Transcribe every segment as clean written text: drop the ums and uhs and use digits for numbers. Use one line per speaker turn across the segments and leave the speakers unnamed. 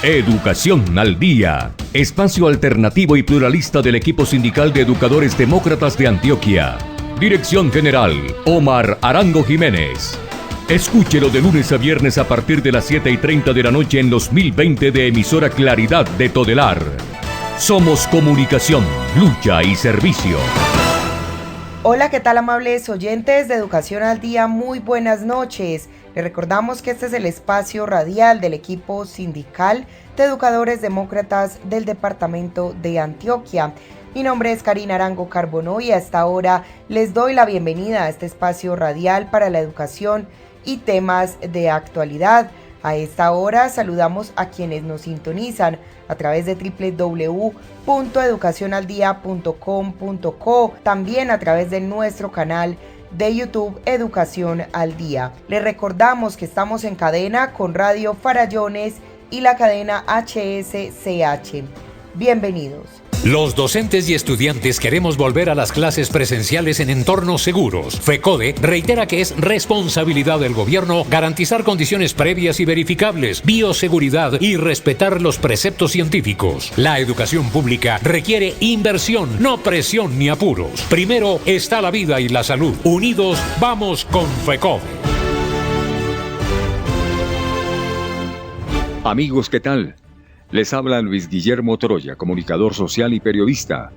Educación al Día, espacio alternativo y pluralista del equipo sindical de educadores demócratas de Antioquia. Dirección General, Omar Arango Jiménez. Escúchelo de lunes a viernes a partir de las 7:30 de la noche en los 1020 de emisora Claridad de Todelar. Somos comunicación, lucha y servicio.
Hola, ¿qué tal, amables oyentes de Educación al Día? Muy buenas noches. Les recordamos que este es el espacio radial del equipo sindical de educadores demócratas del departamento de Antioquia. Mi nombre es Karina Arango Carbonó y a esta hora les doy la bienvenida a este espacio radial para la educación y temas de actualidad. A esta hora saludamos a quienes nos sintonizan a través de www.educacionaldia.com.co, también a través de nuestro canal de YouTube Educación al Día. Les recordamos que estamos en cadena con Radio Farallones y la cadena HSCH. Bienvenidos.
Los docentes y estudiantes queremos volver a las clases presenciales en entornos seguros. FECODE reitera que es responsabilidad del gobierno garantizar condiciones previas y verificables, bioseguridad y respetar los preceptos científicos. La educación pública requiere inversión, no presión ni apuros. Primero está la vida y la salud. Unidos vamos con FECODE.
Amigos, ¿qué tal? Les habla Luis Guillermo Troya, comunicador social y periodista.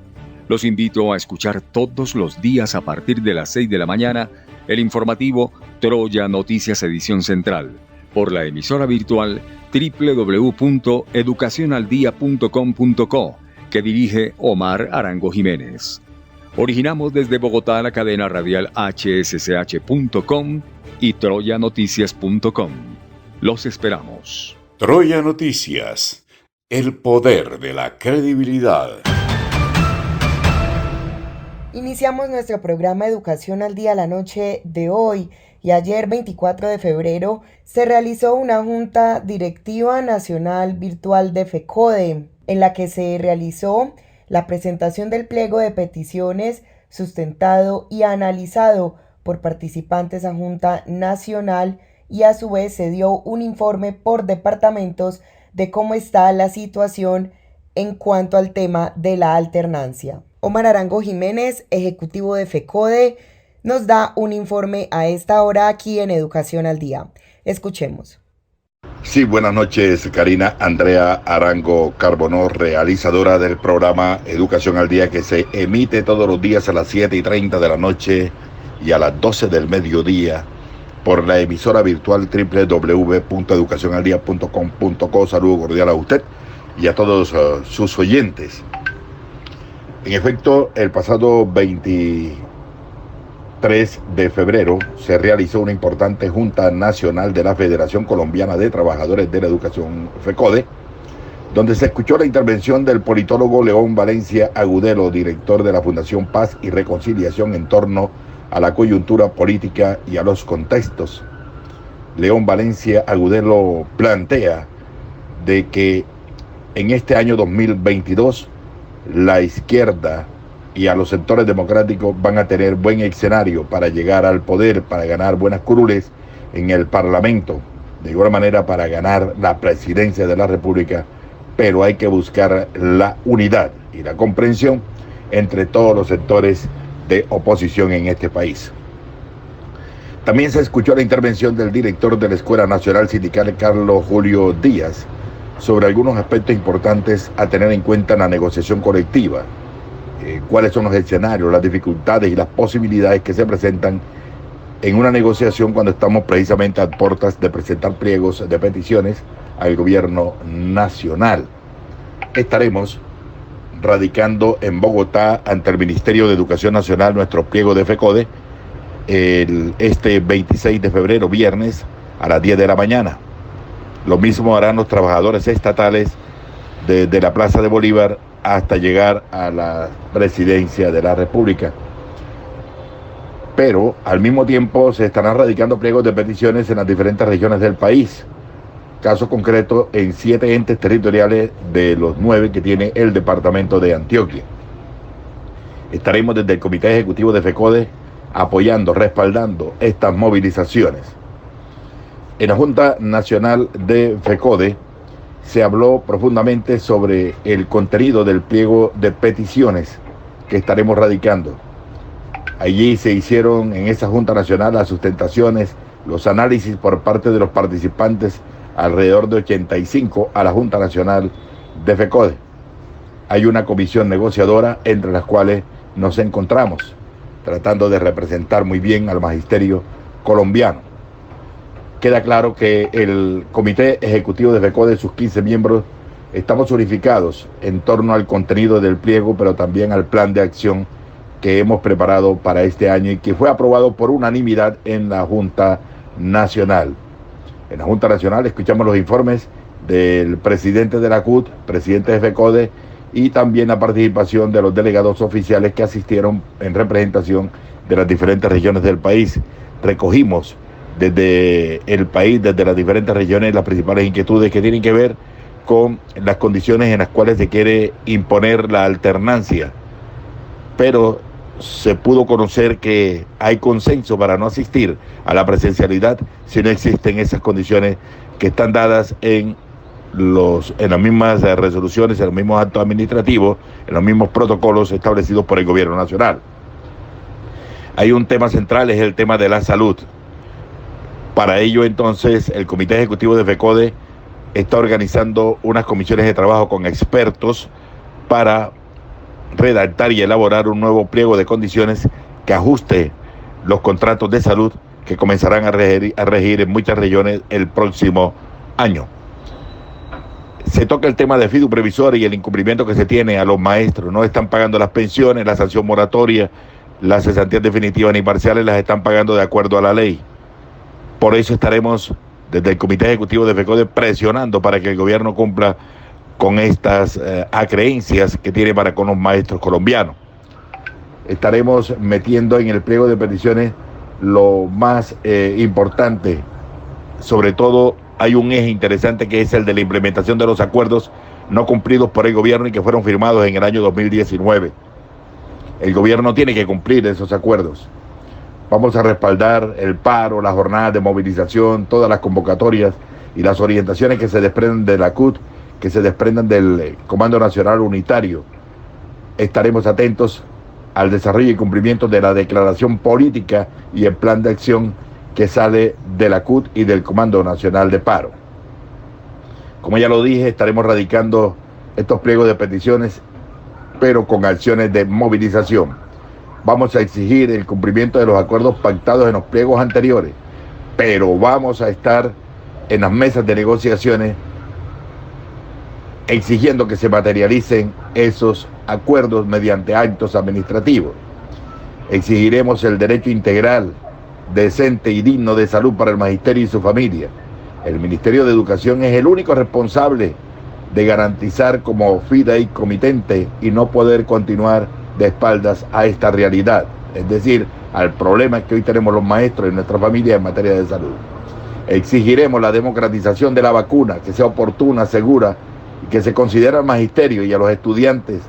Los invito a escuchar todos los días a partir de las 6 de la mañana el informativo Troya Noticias Edición Central por la emisora virtual www.educacionaldia.com.co que dirige Omar Arango Jiménez. Originamos desde Bogotá la cadena radial hsch.com y troyanoticias.com. Los esperamos.
Troya Noticias. El poder de la credibilidad.
Iniciamos nuestro programa Educación al Día la noche de hoy y ayer 24 de febrero se realizó una Junta Directiva Nacional Virtual de FECODE en la que se realizó la presentación del pliego de peticiones sustentado y analizado por participantes a Junta Nacional y a su vez se dio un informe por departamentos de cómo está la situación en cuanto al tema de la alternancia. Omar Arango Jiménez, ejecutivo de FECODE, nos da un informe a esta hora aquí en Educación al Día. Escuchemos.
Sí, buenas noches, Karina. Andrea Arango Carbonó, realizadora del programa Educación al Día, que se emite todos los días a las 7:30 de la noche y a las 12 del mediodía por la emisora virtual www.educacionaldia.com.co. Saludo cordial a usted y a todos sus oyentes. En efecto, el pasado 23 de febrero se realizó una importante Junta Nacional de la Federación Colombiana de Trabajadores de la Educación, FECODE, donde se escuchó la intervención del politólogo León Valencia Agudelo, director de la Fundación Paz y Reconciliación en torno a la coyuntura política y a los contextos. León Valencia Agudelo plantea de que en este año 2022 la izquierda y a los sectores democráticos van a tener buen escenario para llegar al poder, para ganar buenas curules en el Parlamento, de igual manera para ganar la presidencia de la República, pero hay que buscar la unidad y la comprensión entre todos los sectores de oposición en este país. También se escuchó la intervención del director de la Escuela Nacional Sindical, Carlos Julio Díaz, sobre algunos aspectos importantes a tener en cuenta en la negociación colectiva, cuáles son los escenarios, las dificultades y las posibilidades que se presentan en una negociación cuando estamos precisamente a puertas de presentar pliegos de peticiones al gobierno nacional. Estaremos radicando en Bogotá ante el Ministerio de Educación Nacional nuestro pliego de FECODE este 26 de febrero, viernes, a las 10 de la mañana. Lo mismo harán los trabajadores estatales desde la Plaza de Bolívar hasta llegar a la Presidencia de la República. Pero al mismo tiempo se estarán radicando pliegos de peticiones en las diferentes regiones del país. Caso concreto en 7 entes territoriales de los 9 que tiene el departamento de Antioquia. Estaremos desde el Comité Ejecutivo de FECODE apoyando, respaldando estas movilizaciones. En la Junta Nacional de FECODE se habló profundamente sobre el contenido del pliego de peticiones que estaremos radicando. Allí se hicieron en esa Junta Nacional las sustentaciones, los análisis por parte de los participantes, alrededor de 85 a la Junta Nacional de FECODE. Hay una comisión negociadora entre las cuales nos encontramos, tratando de representar muy bien al magisterio colombiano. Queda claro que el Comité Ejecutivo de FECODE, sus 15 miembros, estamos unificados en torno al contenido del pliego, pero también al plan de acción que hemos preparado para este año y que fue aprobado por unanimidad en la Junta Nacional. En la Junta Nacional escuchamos los informes del presidente de la CUT, presidente de FECODE, y también la participación de los delegados oficiales que asistieron en representación de las diferentes regiones del país. Recogimos desde el país, desde las diferentes regiones, las principales inquietudes que tienen que ver con las condiciones en las cuales se quiere imponer la alternancia, pero se pudo conocer que hay consenso para no asistir a la presencialidad si no existen esas condiciones que están dadas en las mismas resoluciones, en los mismos actos administrativos, en los mismos protocolos establecidos por el gobierno nacional. Hay un tema central, es el tema de la salud. Para ello, entonces, el Comité Ejecutivo de FECODE está organizando unas comisiones de trabajo con expertos para redactar y elaborar un nuevo pliego de condiciones que ajuste los contratos de salud que comenzarán a regir en muchas regiones el próximo año. Se toca el tema de fidu previsor y el incumplimiento que se tiene a los maestros. No están pagando las pensiones, la sanción moratoria, las cesantías definitivas ni parciales las están pagando de acuerdo a la ley. Por eso estaremos desde el Comité Ejecutivo de FECODE presionando para que el gobierno cumpla con estas acreencias que tiene para con los maestros colombianos. Estaremos metiendo en el pliego de peticiones lo más importante. Sobre todo hay un eje interesante que es el de la implementación de los acuerdos no cumplidos por el gobierno y que fueron firmados en el año 2019. El gobierno tiene que cumplir esos acuerdos. Vamos a respaldar el paro, las jornadas de movilización, todas las convocatorias y las orientaciones que se desprenden de la CUT, que se desprendan del Comando Nacional Unitario. Estaremos atentos al desarrollo y cumplimiento de la declaración política y el plan de acción que sale de la CUT y del Comando Nacional de Paro. Como ya lo dije, estaremos radicando estos pliegos de peticiones, pero con acciones de movilización. Vamos a exigir el cumplimiento de los acuerdos pactados en los pliegos anteriores, pero vamos a estar en las mesas de negociaciones exigiendo que se materialicen esos acuerdos mediante actos administrativos. Exigiremos el derecho integral, decente y digno de salud para el magisterio y su familia. El Ministerio de Educación es el único responsable de garantizar como fideicomitente y no poder continuar de espaldas a esta realidad, es decir, al problema que hoy tenemos los maestros y nuestra familia en materia de salud. Exigiremos la democratización de la vacuna, que sea oportuna, segura, y que se considere al magisterio y a los estudiantes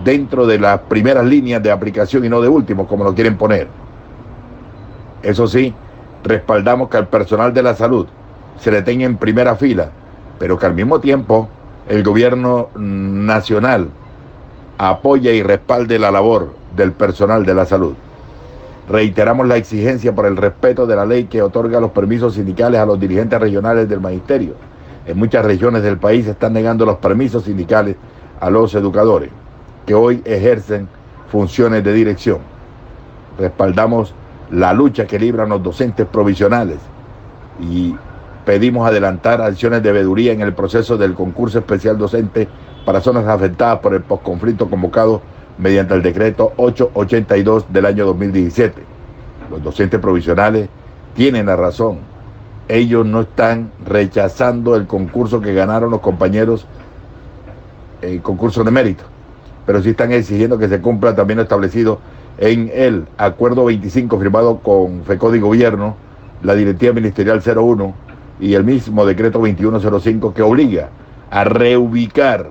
dentro de las primeras líneas de aplicación y no de último, como lo quieren poner. Eso sí, respaldamos que al personal de la salud se le tenga en primera fila, pero que al mismo tiempo el gobierno nacional apoye y respalde la labor del personal de la salud. Reiteramos la exigencia por el respeto de la ley que otorga los permisos sindicales a los dirigentes regionales del magisterio. En muchas regiones del país se están negando los permisos sindicales a los educadores que hoy ejercen funciones de dirección. Respaldamos la lucha que libran los docentes provisionales y pedimos adelantar acciones de veeduría en el proceso del concurso especial docente para zonas afectadas por el posconflicto convocado mediante el decreto 882 del año 2017. Los docentes provisionales tienen la razón. Ellos no están rechazando el concurso que ganaron los compañeros, el concurso de mérito, pero sí están exigiendo que se cumpla también lo establecido en el acuerdo 25 firmado con FECODE y gobierno, la directiva ministerial 01 y el mismo decreto 2105 que obliga a reubicar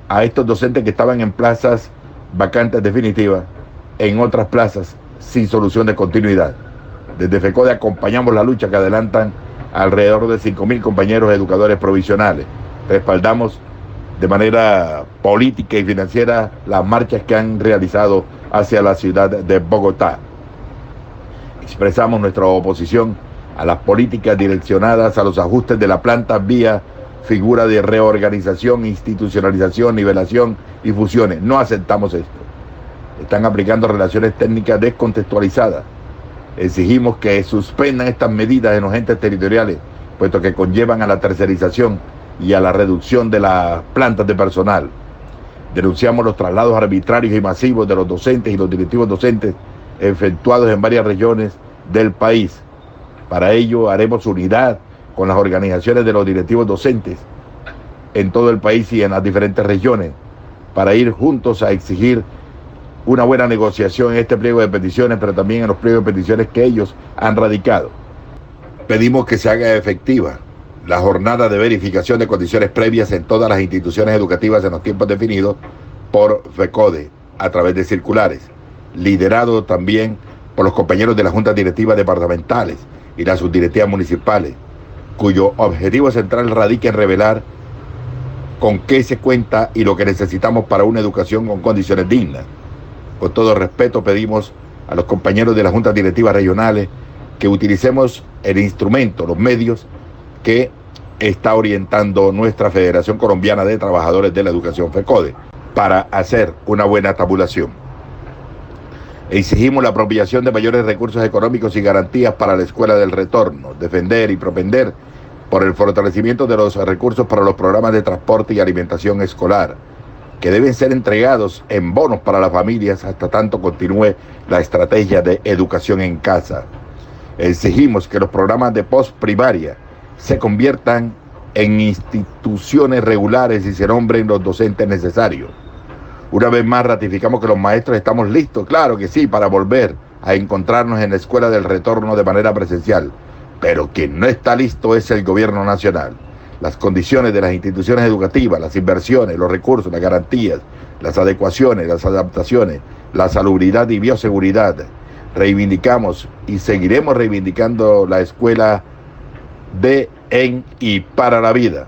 a estos docentes que estaban en plazas vacantes definitivas en otras plazas sin solución de continuidad. Desde FECODE acompañamos la lucha que adelantan alrededor de 5.000 compañeros educadores provisionales. Respaldamos de manera política y financiera las marchas que han realizado hacia la ciudad de Bogotá. Expresamos nuestra oposición a las políticas direccionadas a los ajustes de la planta vía figura de reorganización, institucionalización, nivelación y fusiones. No aceptamos esto. Están aplicando relaciones técnicas descontextualizadas. Exigimos que suspendan estas medidas en los entes territoriales, puesto que conllevan a la tercerización y a la reducción de las plantas de personal. Denunciamos los traslados arbitrarios y masivos de los docentes y los directivos docentes efectuados en varias regiones del país. Para ello haremos unidad con las organizaciones de los directivos docentes en todo el país y en las diferentes regiones, para ir juntos a exigir una buena negociación en este pliego de peticiones, pero también en los pliegos de peticiones que ellos han radicado. Pedimos que se haga efectiva la jornada de verificación de condiciones previas en todas las instituciones educativas en los tiempos definidos por FECODE a través de circulares, liderado también por los compañeros de las juntas directivas departamentales y las subdirectivas municipales, cuyo objetivo central radica en revelar con qué se cuenta y lo que necesitamos para una educación con condiciones dignas. Con todo respeto pedimos a los compañeros de las juntas directivas regionales que utilicemos el instrumento, los medios que está orientando nuestra Federación Colombiana de Trabajadores de la Educación FECODE para hacer una buena tabulación. Exigimos la apropiación de mayores recursos económicos y garantías para la escuela del retorno, defender y propender por el fortalecimiento de los recursos para los programas de transporte y alimentación escolar, que deben ser entregados en bonos para las familias hasta tanto continúe la estrategia de educación en casa. Exigimos que los programas de postprimaria se conviertan en instituciones regulares y se nombren los docentes necesarios. Una vez más ratificamos que los maestros estamos listos, claro que sí, para volver a encontrarnos en la escuela del retorno de manera presencial, pero quien no está listo es el gobierno nacional. Las condiciones de las instituciones educativas, las inversiones, los recursos, las garantías, las adecuaciones, las adaptaciones, la salubridad y bioseguridad. Reivindicamos y seguiremos reivindicando la escuela de, en y para la vida.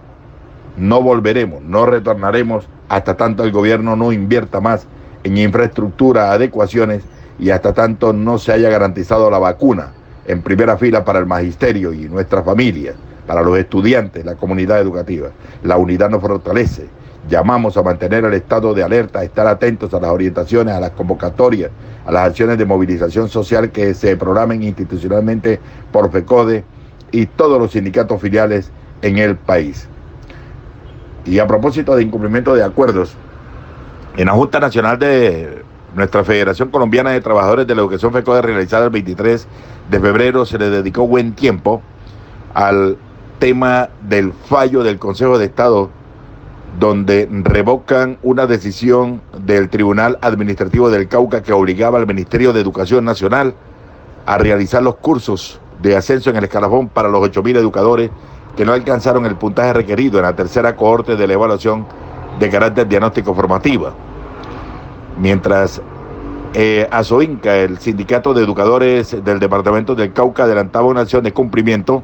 No volveremos, no retornaremos hasta tanto el gobierno no invierta más en infraestructura, adecuaciones y hasta tanto no se haya garantizado la vacuna en primera fila para el magisterio y nuestras familias, para los estudiantes, la comunidad educativa. La unidad nos fortalece. Llamamos a mantener el estado de alerta, a estar atentos a las orientaciones, a las convocatorias, a las acciones de movilización social que se programen institucionalmente por FECODE y todos los sindicatos filiales en el país. Y a propósito de incumplimiento de acuerdos, en la Junta Nacional de nuestra Federación Colombiana de Trabajadores de la Educación FECODE, realizada el 23 de febrero, se le dedicó buen tiempo al tema del fallo del Consejo de Estado, donde revocan una decisión del Tribunal Administrativo del Cauca que obligaba al Ministerio de Educación Nacional a realizar los cursos de ascenso en el escalafón para los 8.000 educadores que no alcanzaron el puntaje requerido en la tercera cohorte de la evaluación de carácter diagnóstico formativa. Mientras ASOINCA, el Sindicato de Educadores del Departamento del Cauca, adelantaba una acción de cumplimiento,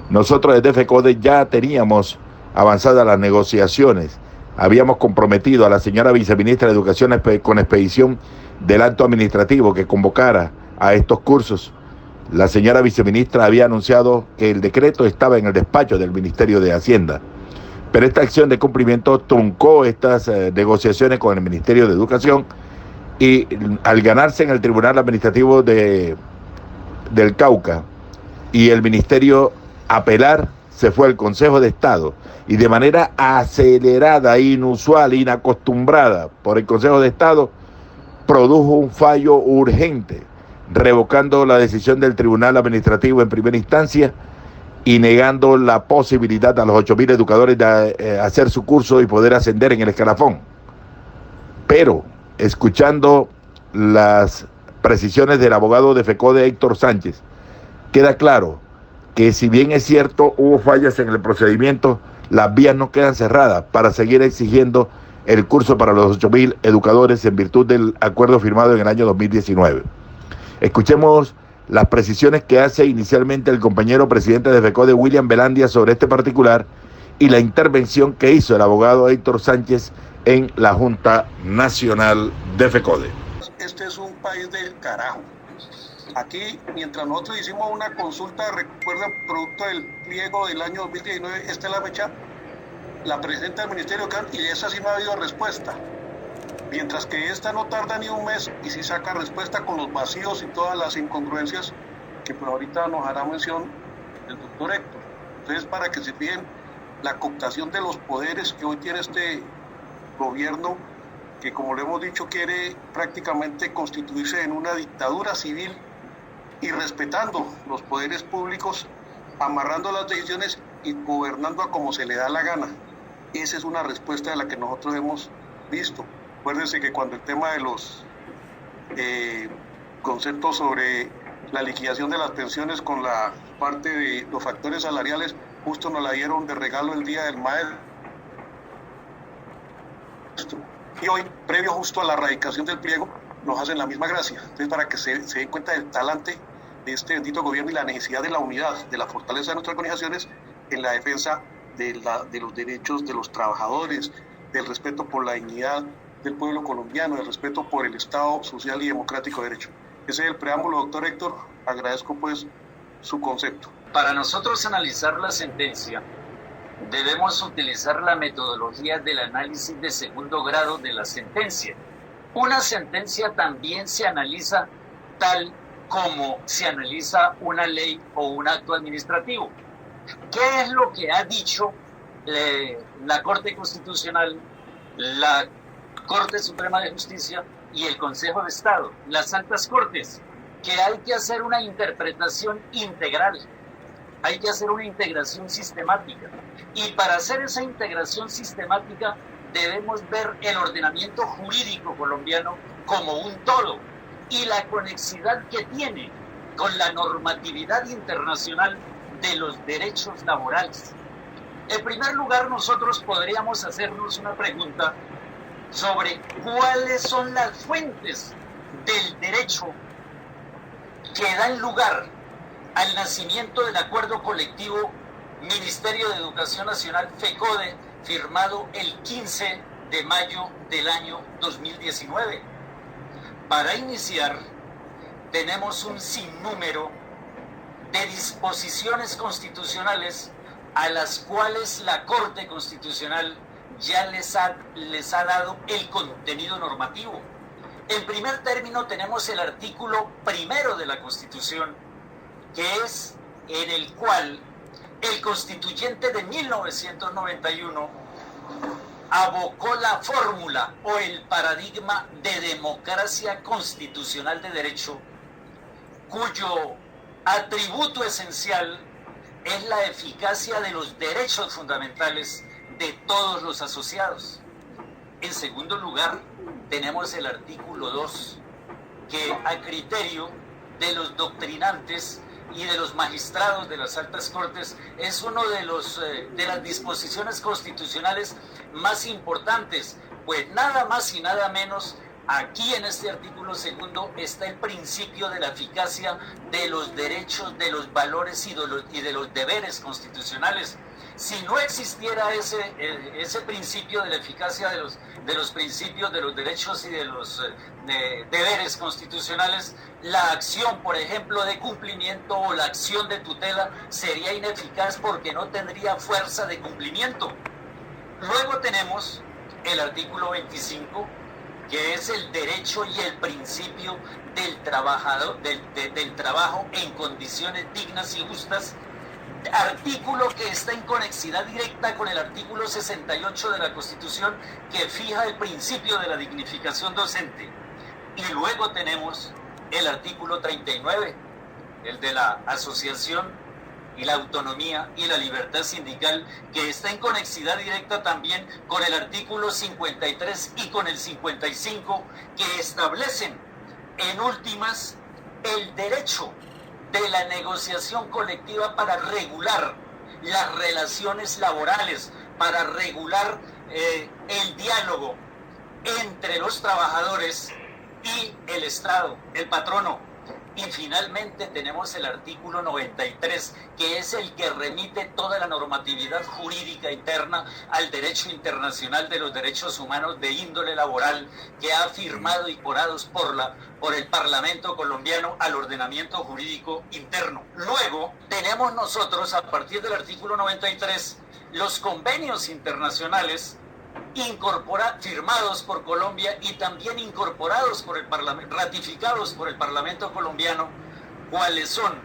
nosotros desde FECODE ya teníamos avanzadas las negociaciones. Habíamos comprometido a la señora viceministra de Educación con expedición del acto administrativo que convocara a estos cursos. La señora viceministra había anunciado que el decreto estaba en el despacho del Ministerio de Hacienda, pero esta acción de cumplimiento truncó estas negociaciones con el Ministerio de Educación y al ganarse en el Tribunal Administrativo del Cauca y el Ministerio apelar, se fue al Consejo de Estado y de manera acelerada, inusual, inacostumbrada por el Consejo de Estado, produjo un fallo urgente, revocando la decisión del Tribunal Administrativo en primera instancia y negando la posibilidad a los 8.000 educadores de hacer su curso y poder ascender en el escalafón. Pero, escuchando las precisiones del abogado de FECODE, Héctor Sánchez, queda claro que si bien es cierto hubo fallas en el procedimiento, las vías no quedan cerradas para seguir exigiendo el curso para los 8.000 educadores en virtud del acuerdo firmado en el año 2019. Escuchemos las precisiones que hace inicialmente el compañero presidente de FECODE, William Velandia, sobre este particular y la intervención que hizo el abogado Héctor Sánchez en la Junta Nacional de FECODE.
Este es un país del carajo. Aquí, mientras nosotros hicimos una consulta, recuerda, producto del pliego del año 2019, esta es la fecha, la presenta el Ministerio y esa sí no ha habido respuesta. Mientras que esta no tarda ni un mes y sí saca respuesta con los vacíos y todas las incongruencias que pues ahorita nos hará mención el doctor Héctor. Entonces, para que se fijen la cooptación de los poderes que hoy tiene este gobierno, que como le hemos dicho quiere prácticamente constituirse en una dictadura civil y respetando los poderes públicos, amarrando las decisiones y gobernando a como se le da la gana. Esa es una respuesta de la que nosotros hemos visto. Acuérdense que cuando el tema de los conceptos sobre la liquidación de las pensiones con la parte de los factores salariales, justo nos la dieron de regalo el día del maestro. Y hoy, previo justo a la erradicación del pliego, nos hacen la misma gracia. Entonces, para que se den cuenta del talante de este bendito gobierno y la necesidad de la unidad, de la fortaleza de nuestras organizaciones en la defensa de los derechos de los trabajadores, del respeto por la dignidad del pueblo colombiano, del respeto por el Estado social y democrático de derecho. Ese es el preámbulo, doctor Héctor. Agradezco pues su concepto.
Para nosotros analizar la sentencia, debemos utilizar la metodología del análisis de segundo grado de la sentencia. Una sentencia también se analiza tal como se analiza una ley o un acto administrativo. ¿Qué es lo que ha dicho la Corte Constitucional, la Corte Suprema de Justicia y el Consejo de Estado, las altas cortes? Que hay que hacer una interpretación integral, hay que hacer una integración sistemática. Y para hacer esa integración sistemática debemos ver el ordenamiento jurídico colombiano como un todo y la conexidad que tiene con la normatividad internacional de los derechos laborales. En primer lugar, nosotros podríamos hacernos una pregunta sobre cuáles son las fuentes del derecho que dan lugar al nacimiento del acuerdo colectivo Ministerio de Educación Nacional FECODE, firmado el 15 de mayo del año 2019. Para iniciar, tenemos un sinnúmero de disposiciones constitucionales a las cuales la Corte Constitucional ya les ha dado el contenido normativo. En primer término tenemos el artículo 1 de la Constitución, que es en el cual el constituyente de 1991 abocó la fórmula o el paradigma de democracia constitucional de derecho, cuyo atributo esencial es la eficacia de los derechos fundamentales de todos los asociados. En segundo lugar, tenemos el artículo 2, que a criterio de los doctrinantes y de los magistrados de las altas cortes es uno de las disposiciones constitucionales más importantes, pues nada más y nada menos aquí en este artículo segundo está el principio de la eficacia de los derechos, de los valores y de los deberes constitucionales. Si no existiera ese principio de la eficacia de los principios, de los derechos y de los deberes constitucionales, la acción, por ejemplo, de cumplimiento o la acción de tutela sería ineficaz porque no tendría fuerza de cumplimiento. Luego tenemos el artículo 25, que es el derecho y el principio del trabajador, del trabajo en condiciones dignas y justas, artículo que está en conexidad directa con el artículo 68 de la Constitución, que fija el principio de la dignificación docente. Y luego tenemos el artículo 39, el de la asociación y la autonomía y la libertad sindical, que está en conexidad directa también con el artículo 53 y con el 55, que establecen en últimas el derecho de la negociación colectiva para regular las relaciones laborales, para regular el diálogo entre los trabajadores y el Estado, el patrono. Y finalmente tenemos el artículo 93, que es el que remite toda la normatividad jurídica interna al derecho internacional de los derechos humanos de índole laboral, que ha firmado y incorporados por el Parlamento colombiano al ordenamiento jurídico interno. Luego tenemos nosotros, a partir del artículo 93, los convenios internacionales firmados por Colombia y también incorporados por el Parlamento, ratificados por el Parlamento colombiano, cuáles son,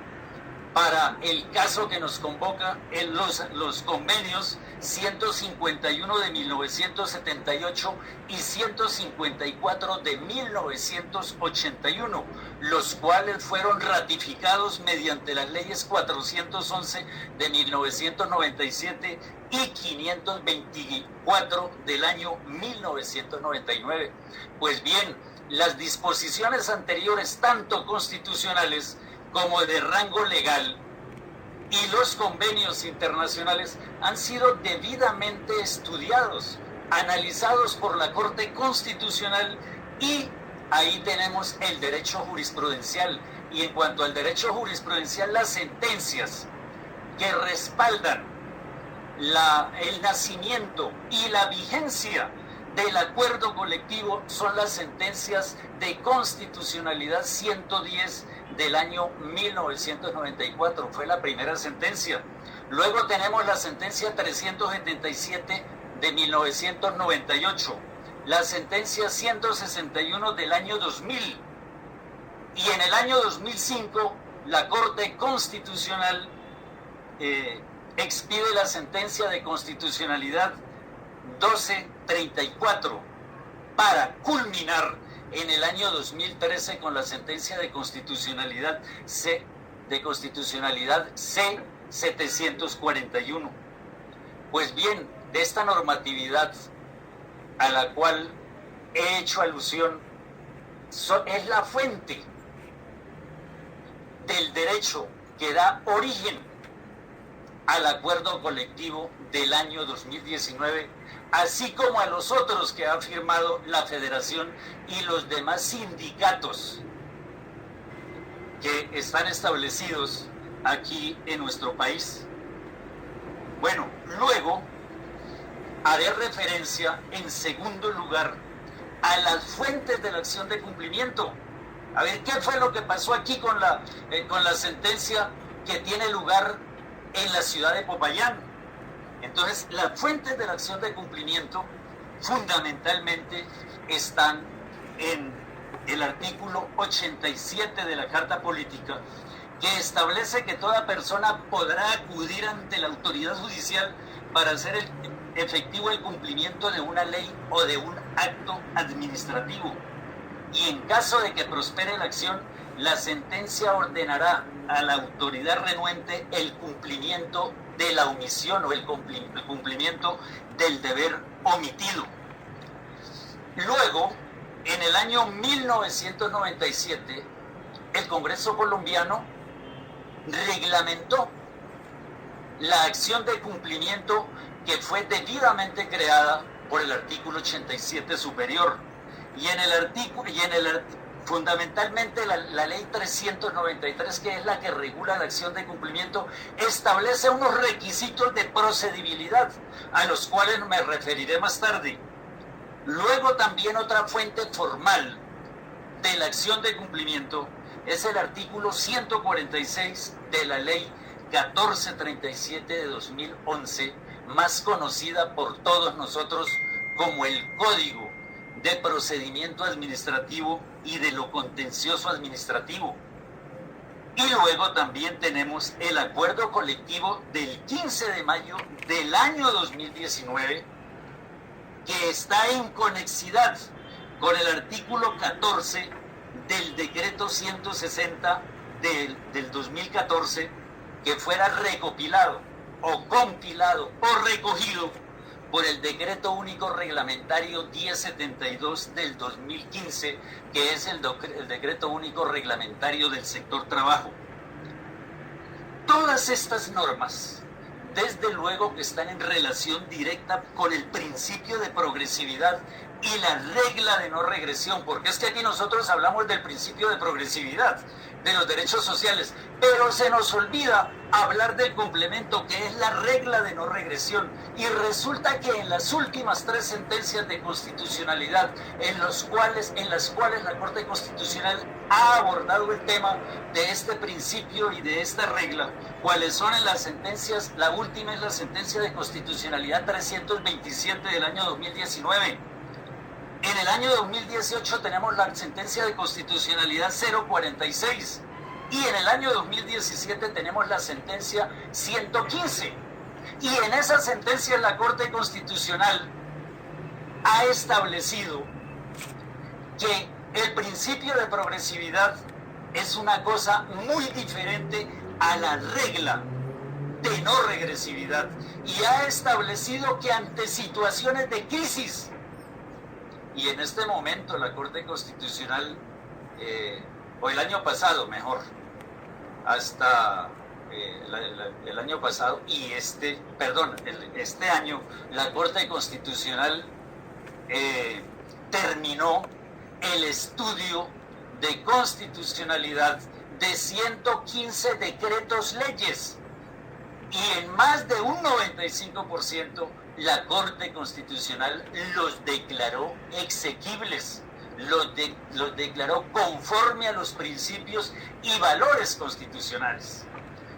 para el caso que nos convoca, en los convenios 151 de 1978 y 154 de 1981, los cuales fueron ratificados mediante las leyes 411 de 1997 y 524 del año 1999. Pues bien, las disposiciones anteriores, tanto constitucionales como de rango legal, y los convenios internacionales han sido debidamente estudiados, analizados por la Corte Constitucional, y ahí tenemos el derecho jurisprudencial. Y en cuanto al derecho jurisprudencial, las sentencias que respaldan el nacimiento y la vigencia del acuerdo colectivo son las sentencias de constitucionalidad 110 del año 1994, fue la primera sentencia. Luego tenemos la sentencia 377 de 1998, la sentencia 161 del año 2000, y en el año 2005 la Corte Constitucional expide la sentencia de constitucionalidad 1234, para culminar en el año 2013 con la sentencia de constitucionalidad C-741. Pues bien, de esta normatividad a la cual he hecho alusión, es la fuente del derecho que da origen al acuerdo colectivo del año 2019, así como a los otros que ha firmado la Federación y los demás sindicatos que están establecidos aquí en nuestro país. Bueno, luego haré referencia en segundo lugar a las fuentes de la acción de cumplimiento. A ver, ¿qué fue lo que pasó aquí con la sentencia que tiene lugar en la ciudad de Popayán? Entonces, las fuentes de la acción de cumplimiento fundamentalmente están en el artículo 87 de la Carta Política, que establece que toda persona podrá acudir ante la autoridad judicial para hacer efectivo el cumplimiento de una ley o de un acto administrativo. Y en caso de que prospere la acción, la sentencia ordenará a la autoridad renuente el cumplimiento de la omisión o el cumplimiento del deber omitido. Luego, en el año 1997, el Congreso colombiano reglamentó la acción de cumplimiento que fue debidamente creada por el artículo 87 superior. Fundamentalmente la ley 393, que es la que regula la acción de cumplimiento, establece unos requisitos de procedibilidad a los cuales me referiré más tarde. Luego también otra fuente formal de la acción de cumplimiento es el artículo 146 de la ley 1437 de 2011, más conocida por todos nosotros como el Código de Procedimiento Administrativo y de lo Contencioso Administrativo. Y luego también tenemos el acuerdo colectivo del 15 de mayo del año 2019, que está en conexidad con el artículo 14 del decreto 160 del 2014, que fuera recopilado o compilado o recogido por el Decreto Único Reglamentario 1072 del 2015, que es el Decreto Único Reglamentario del sector trabajo. Todas estas normas, desde luego que están en relación directa con el principio de progresividad y la regla de no regresión, porque es que aquí nosotros hablamos del principio de progresividad, de los derechos sociales, pero se nos olvida hablar del complemento, que es la regla de no regresión, y resulta que en las últimas 3 sentencias de constitucionalidad en las cuales la Corte Constitucional ha abordado el tema de este principio y de esta regla, ¿cuáles son en las sentencias? La última es la sentencia de constitucionalidad 327 del año 2019. En el año 2018 tenemos la sentencia de constitucionalidad 046 y en el año 2017 tenemos la sentencia 115. Y en esa sentencia la Corte Constitucional ha establecido que el principio de progresividad es una cosa muy diferente a la regla de no regresividad y ha establecido que ante situaciones de crisis, y en este momento la Corte Constitucional, o el año pasado mejor, hasta el año pasado y este año, la Corte Constitucional terminó el estudio de constitucionalidad de 115 decretos leyes y en más de un 95% la Corte Constitucional los declaró exequibles, los declaró conforme a los principios y valores constitucionales.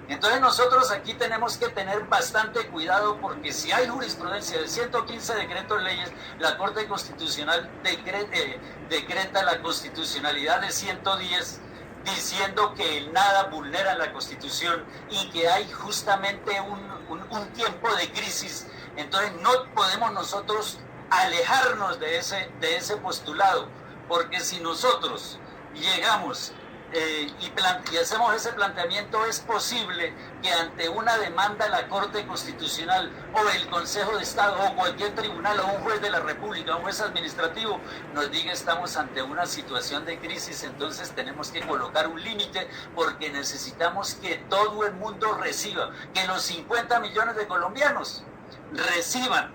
Entonces nosotros aquí tenemos que tener bastante cuidado porque si hay jurisprudencia de 115 decretos leyes, la Corte Constitucional decreta la constitucionalidad de 110 diciendo que nada vulnera la Constitución y que hay justamente un tiempo de crisis. Entonces no podemos nosotros alejarnos de ese postulado, porque si nosotros llegamos y hacemos ese planteamiento, es posible que ante una demanda la Corte Constitucional o el Consejo de Estado o cualquier tribunal o un juez de la República, un juez administrativo, nos diga estamos ante una situación de crisis, entonces tenemos que colocar un límite porque necesitamos que todo el mundo reciba, que los 50 millones de colombianos reciban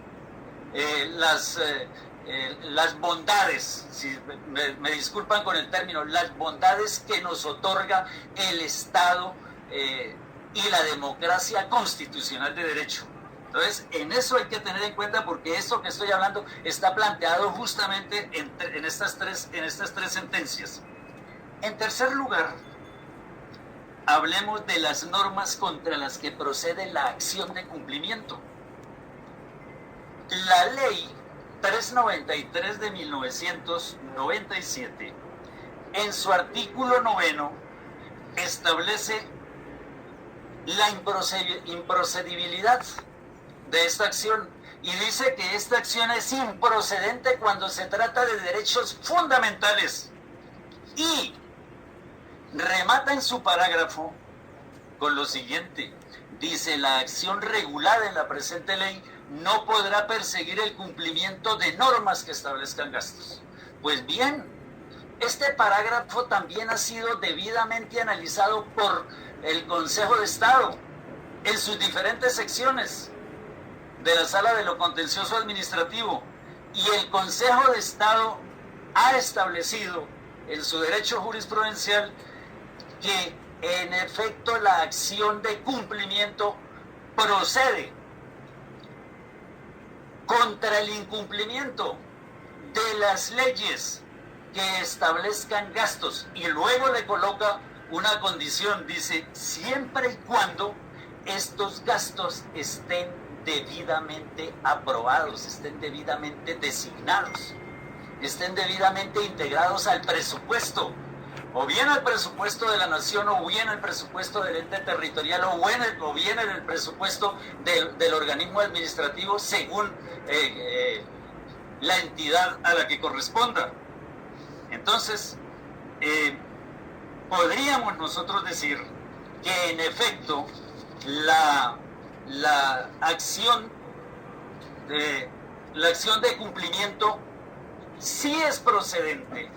las bondades, si me disculpan con el término, las bondades que nos otorga el Estado y la democracia constitucional de derecho. Entonces, en eso hay que tener en cuenta porque esto que estoy hablando está planteado justamente en estas tres sentencias. En tercer lugar, hablemos de las normas contra las que procede la acción de cumplimiento. La ley 393 de 1997, en su artículo 9, establece la improcedibilidad de esta acción y dice que esta acción es improcedente cuando se trata de derechos fundamentales y remata en su parágrafo con lo siguiente: dice, la acción regulada en la presente ley no podrá perseguir el cumplimiento de normas que establezcan gastos. Pues bien, este parágrafo también ha sido debidamente analizado por el Consejo de Estado en sus diferentes secciones de la Sala de lo Contencioso Administrativo, y el Consejo de Estado ha establecido en su derecho jurisprudencial que en efecto la acción de cumplimiento procede contra el incumplimiento de las leyes que establezcan gastos, y luego le coloca una condición, dice, siempre y cuando estos gastos estén debidamente aprobados, estén debidamente designados, estén debidamente integrados al presupuesto, o bien al presupuesto de la nación, o bien al presupuesto del ente territorial, o bien en el presupuesto del organismo administrativo, según la entidad a la que corresponda. Entonces, podríamos nosotros decir que en efecto la acción de cumplimiento sí es procedente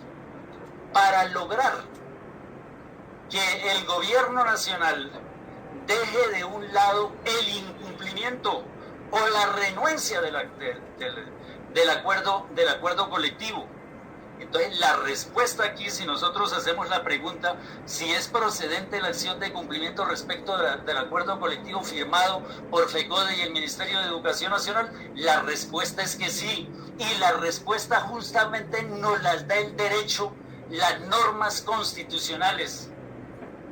para lograr que el gobierno nacional deje de un lado el incumplimiento o la renuencia del acuerdo colectivo. Entonces, la respuesta aquí, si nosotros hacemos la pregunta, si es procedente la acción de cumplimiento respecto del acuerdo colectivo firmado por FECODE y el Ministerio de Educación Nacional, la respuesta es que sí. Y la respuesta justamente nos las da el derecho, las normas constitucionales,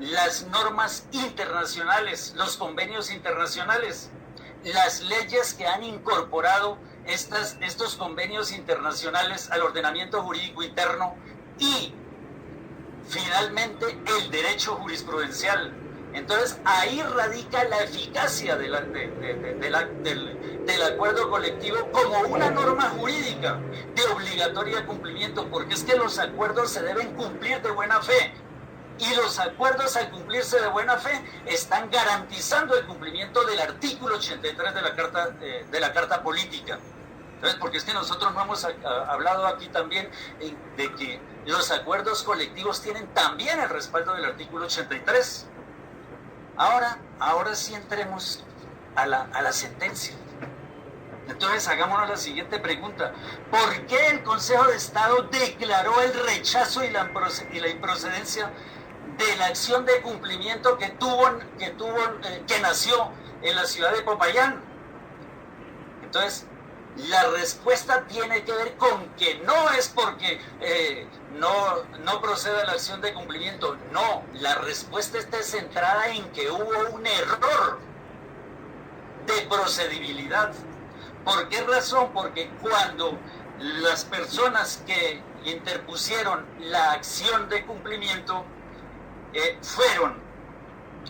las normas internacionales, los convenios internacionales, las leyes que han incorporado estos convenios internacionales al ordenamiento jurídico interno y finalmente el derecho jurisprudencial. Entonces ahí radica la eficacia del acuerdo colectivo como una norma jurídica de obligatorio cumplimiento, porque es que los acuerdos se deben cumplir de buena fe. Y los acuerdos, al cumplirse de buena fe, están garantizando el cumplimiento del artículo 83 de la Carta Política. Entonces, porque es que nosotros no hemos hablado aquí también de que los acuerdos colectivos tienen también el respaldo del artículo 83. Ahora sí entremos a la sentencia. Entonces, hagámonos la siguiente pregunta. ¿Por qué el Consejo de Estado declaró el rechazo y la improcedencia de la acción de cumplimiento que nació en la ciudad de Popayán? Entonces, la respuesta tiene que ver con que no es porque no proceda la acción de cumplimiento. No, la respuesta está centrada en que hubo un error de procedibilidad. ¿Por qué razón? Porque cuando las personas que interpusieron la acción de cumplimiento fueron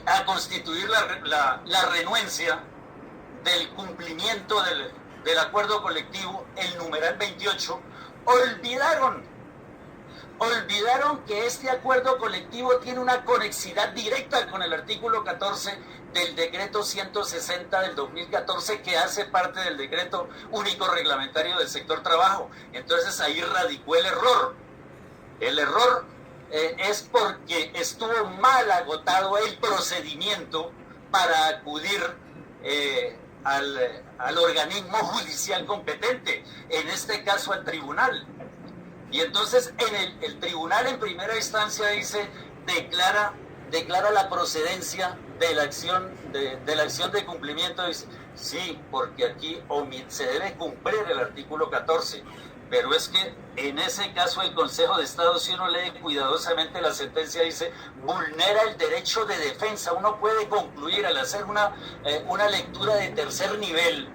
a constituir la renuencia del cumplimiento del acuerdo colectivo, el numeral 28, olvidaron que este acuerdo colectivo tiene una conexidad directa con el artículo 14 del decreto 160 del 2014, que hace parte del decreto único reglamentario del sector trabajo. Entonces ahí radicó el error. El error es porque estuvo mal agotado el procedimiento para acudir al organismo judicial competente, en este caso al tribunal. Y entonces el tribunal en primera instancia declara la procedencia de la acción de cumplimiento. Dice, sí, porque aquí se debe cumplir el artículo 14. Pero es que en ese caso el Consejo de Estado, si uno lee cuidadosamente la sentencia, dice, vulnera el derecho de defensa. Uno puede concluir al hacer una lectura de tercer nivel,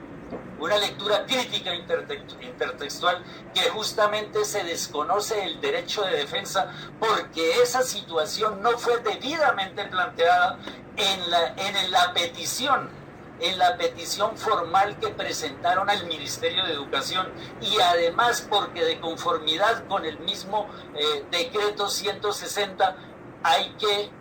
una lectura crítica intertextual, que justamente se desconoce el derecho de defensa porque esa situación no fue debidamente planteada en la petición formal que presentaron al Ministerio de Educación, y además porque de conformidad con el mismo decreto 160 hay que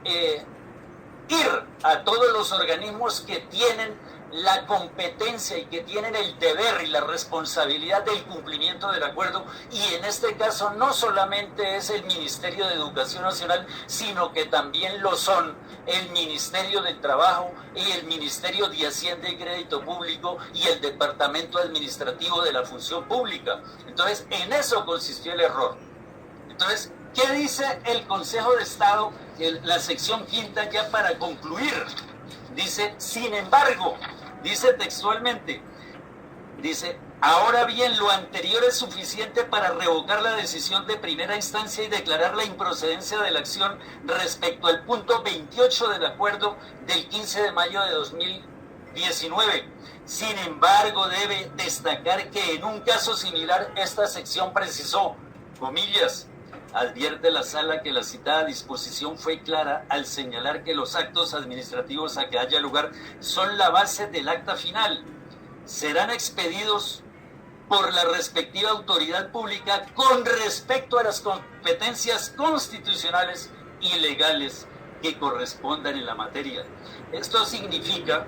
ir a todos los organismos que tienen la competencia y que tienen el deber y la responsabilidad del cumplimiento del acuerdo, y en este caso no solamente es el Ministerio de Educación Nacional, sino que también lo son el Ministerio del Trabajo y el Ministerio de Hacienda y Crédito Público y el Departamento Administrativo de la Función Pública. Entonces, en eso consistió el error. Entonces, ¿qué dice el Consejo de Estado? La sección quinta, ya para concluir, dice, sin embargo, dice textualmente, dice, ahora bien, lo anterior es suficiente para revocar la decisión de primera instancia y declarar la improcedencia de la acción respecto al punto 28 del acuerdo del 15 de mayo de 2019. Sin embargo, debe destacar que en un caso similar esta sección precisó, comillas, advierte la sala que la citada disposición fue clara al señalar que los actos administrativos a que haya lugar son la base del acta final. Serán expedidos por la respectiva autoridad pública con respecto a las competencias constitucionales y legales que correspondan en la materia. Esto significa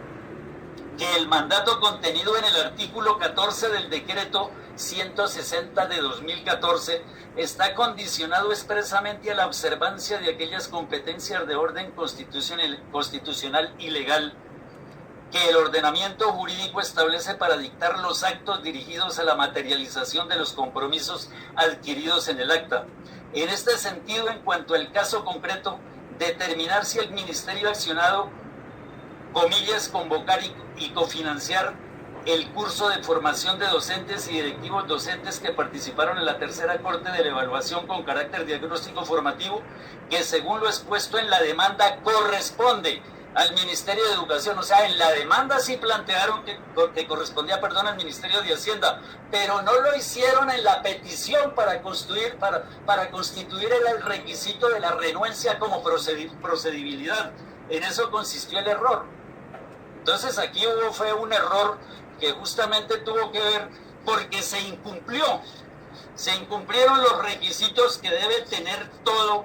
que el mandato contenido en el artículo 14 del decreto 160 de 2014 está condicionado expresamente a la observancia de aquellas competencias de orden constitucional y legal que el ordenamiento jurídico establece para dictar los actos dirigidos a la materialización de los compromisos adquiridos en el acta. En este sentido, en cuanto al caso concreto, determinar si el ministerio accionado, comillas, convocar y cofinanciar el curso de formación de docentes y directivos docentes que participaron en la tercera corte de la evaluación con carácter diagnóstico formativo, que según lo expuesto en la demanda corresponde al Ministerio de Educación. O sea, en la demanda sí plantearon que correspondía, al Ministerio de Hacienda, pero no lo hicieron en la petición para constituir el requisito de la renuencia como procedibilidad. En eso consistió el error. Entonces aquí fue un error que justamente tuvo que ver porque se incumplieron los requisitos que debe tener todo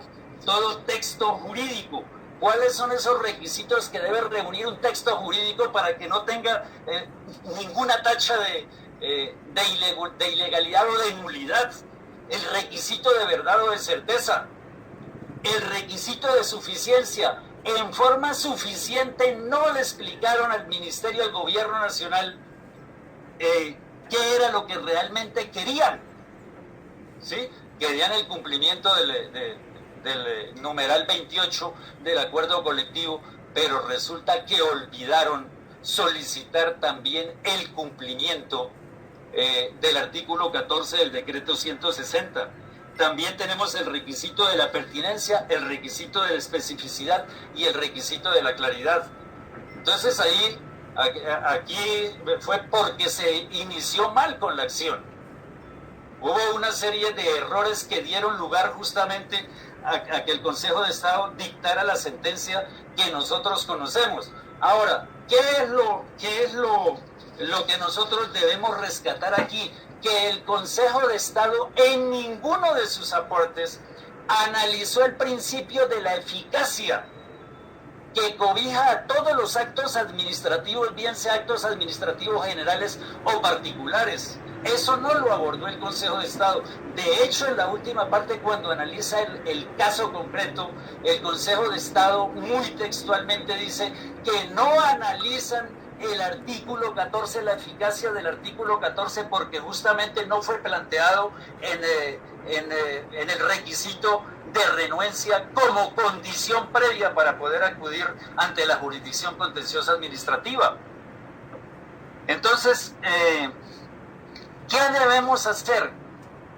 texto jurídico. ¿Cuáles son esos requisitos que debe reunir un texto jurídico para que no tenga ninguna tacha de ilegalidad o de nulidad? El requisito de verdad o de certeza, el requisito de suficiencia. En forma suficiente no le explicaron al Ministerio, al Gobierno Nacional, qué era lo que realmente querían. ¿Sí? Querían el cumplimiento del numeral 28 del acuerdo colectivo, pero resulta que olvidaron solicitar también el cumplimiento del artículo 14 del decreto 160. También tenemos el requisito de la pertinencia, el requisito de la especificidad y el requisito de la claridad. Entonces aquí fue porque se inició mal con la acción. Hubo una serie de errores que dieron lugar justamente a que el Consejo de Estado dictara la sentencia que nosotros conocemos. Ahora, ¿qué es lo que nosotros debemos rescatar aquí? Que el Consejo de Estado en ninguno de sus aportes analizó el principio de la eficacia que cobija a todos los actos administrativos, bien sea actos administrativos generales o particulares. Eso no lo abordó el Consejo de Estado. De hecho, en la última parte, cuando analiza el caso concreto, el Consejo de Estado muy textualmente dice que no analizan el artículo 14, la eficacia del artículo 14, porque justamente no fue planteado en el requisito de renuencia como condición previa para poder acudir ante la jurisdicción contenciosa administrativa. Entonces, ¿qué debemos hacer?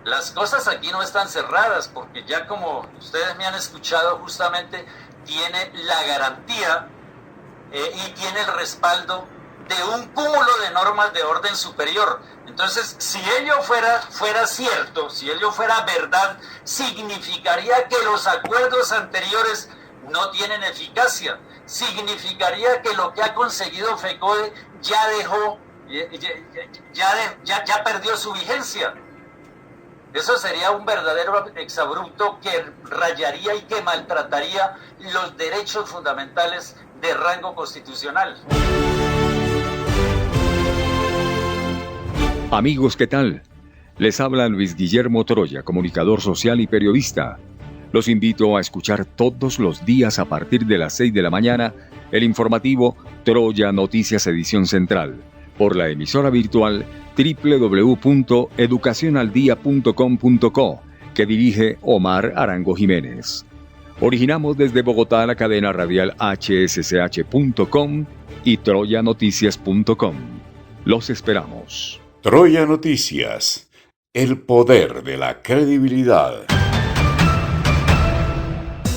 Las cosas aquí no están cerradas, porque ya como ustedes me han escuchado, justamente tiene la garantía y tiene el respaldo de un cúmulo de normas de orden superior. Entonces, si ello fuera cierto, si ello fuera verdad, significaría que los acuerdos anteriores no tienen eficacia. Significaría que lo que ha conseguido FECODE ya perdió su vigencia. Eso sería un verdadero exabrupto que rayaría y que maltrataría los derechos fundamentales de rango constitucional.
Amigos, ¿qué tal? Les habla Luis Guillermo Toroya, comunicador social y periodista. Los invito a escuchar todos los días a partir de las 6 de la mañana el informativo Troya Noticias Edición Central por la emisora virtual www.educacionaldia.com.co que dirige Omar Arango Jiménez. Originamos desde Bogotá la cadena radial hsch.com y troyanoticias.com. Los esperamos.
Troya Noticias, el poder de la credibilidad.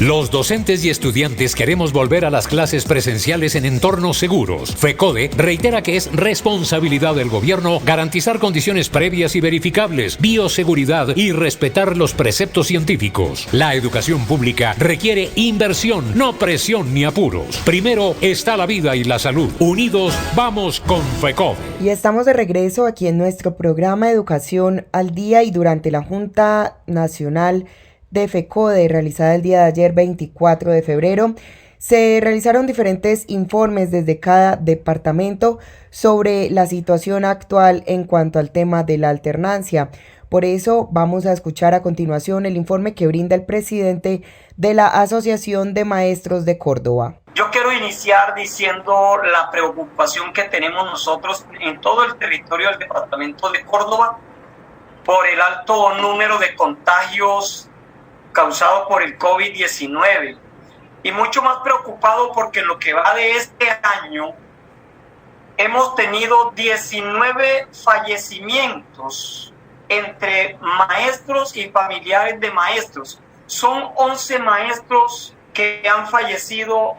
Los docentes y estudiantes queremos volver a las clases presenciales en entornos seguros. FECODE reitera que es responsabilidad del gobierno garantizar condiciones previas y verificables, bioseguridad y respetar los preceptos científicos. La educación pública requiere inversión, no presión ni apuros. Primero está la vida y la salud. Unidos vamos con FECODE.
Y estamos de regreso aquí en nuestro programa Educación al Día, y durante la Junta Nacional de FECODE realizada el día de ayer 24 de febrero se realizaron diferentes informes desde cada departamento sobre la situación actual en cuanto al tema de la alternancia. Por eso vamos a escuchar a continuación el informe que brinda el presidente de la Asociación de Maestros de Córdoba.
Yo quiero iniciar diciendo la preocupación que tenemos nosotros en todo el territorio del departamento de Córdoba por el alto número de contagios causados por el COVID-19 y mucho más preocupado porque en lo que va de este año hemos tenido 19 fallecimientos entre maestros y familiares de maestros. Son 11 maestros que han fallecido